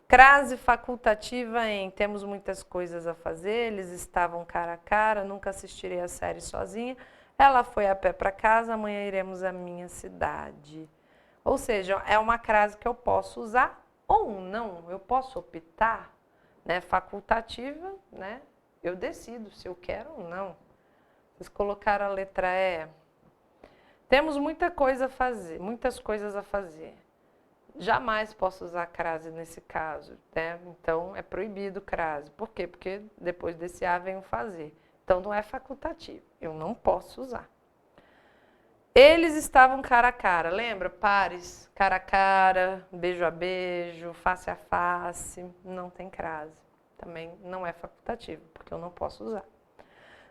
crase facultativa em temos muitas coisas a fazer, eles estavam cara a cara, nunca assistirei a série sozinha. Ela foi a pé para casa, amanhã iremos à minha cidade. Ou seja, é uma crase que eu posso usar ou não. Eu posso optar, né? Facultativa, né? Eu decido se eu quero ou não. Vocês colocaram a letra E. Temos muitas coisas a fazer. Jamais posso usar crase nesse caso, né? Então é proibido crase. Por quê? Porque depois desse A vem o fazer. Então não é facultativo. Eu não posso usar. Eles estavam cara a cara, lembra? Pares, cara a cara, beijo a beijo, face a face, não tem crase. Também não é facultativo, porque eu não posso usar.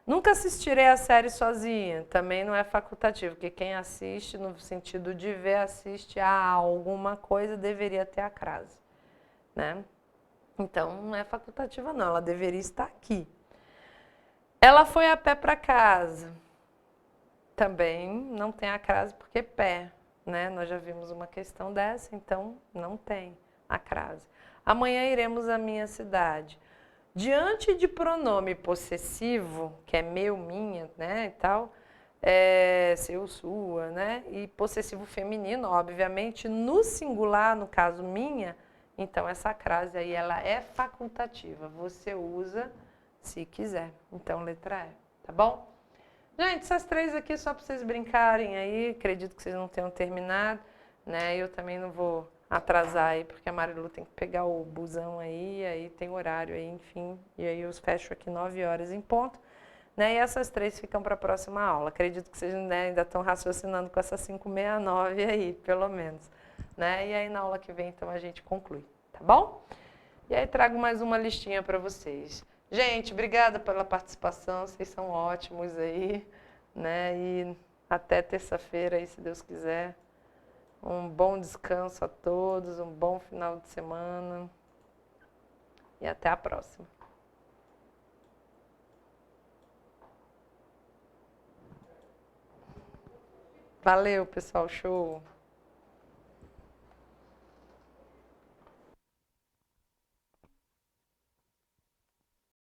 Nunca assistirei a série sozinha, também não é facultativo, porque quem assiste, no sentido de ver, assiste a alguma coisa, deveria ter a crase, né? Então não é facultativa não, ela deveria estar aqui. Ela foi a pé para casa. Também não tem a crase porque pé, né? Nós já vimos uma questão dessa, então não tem a crase. Amanhã iremos à minha cidade. Diante de pronome possessivo, que é meu, minha, né, e tal, seu, sua, né? E possessivo feminino, obviamente, no singular, no caso minha, então essa crase aí ela é facultativa. Você usa se quiser. Então letra E, tá bom? Gente, essas três aqui só para vocês brincarem aí, acredito que vocês não tenham terminado, né? Eu também não vou atrasar aí, porque a Marilu tem que pegar o busão aí tem horário aí, enfim, e aí eu fecho aqui 9 horas em ponto, né? E essas três ficam para a próxima aula. Acredito que vocês, né, ainda estão raciocinando com essas 569 aí, pelo menos, né? E aí na aula que vem, então, a gente conclui, tá bom? E aí trago mais uma listinha para vocês. Gente, obrigada pela participação, vocês são ótimos aí, né? E até terça-feira aí, se Deus quiser. Um bom descanso a todos, um bom final de semana e até a próxima. Valeu, pessoal, show!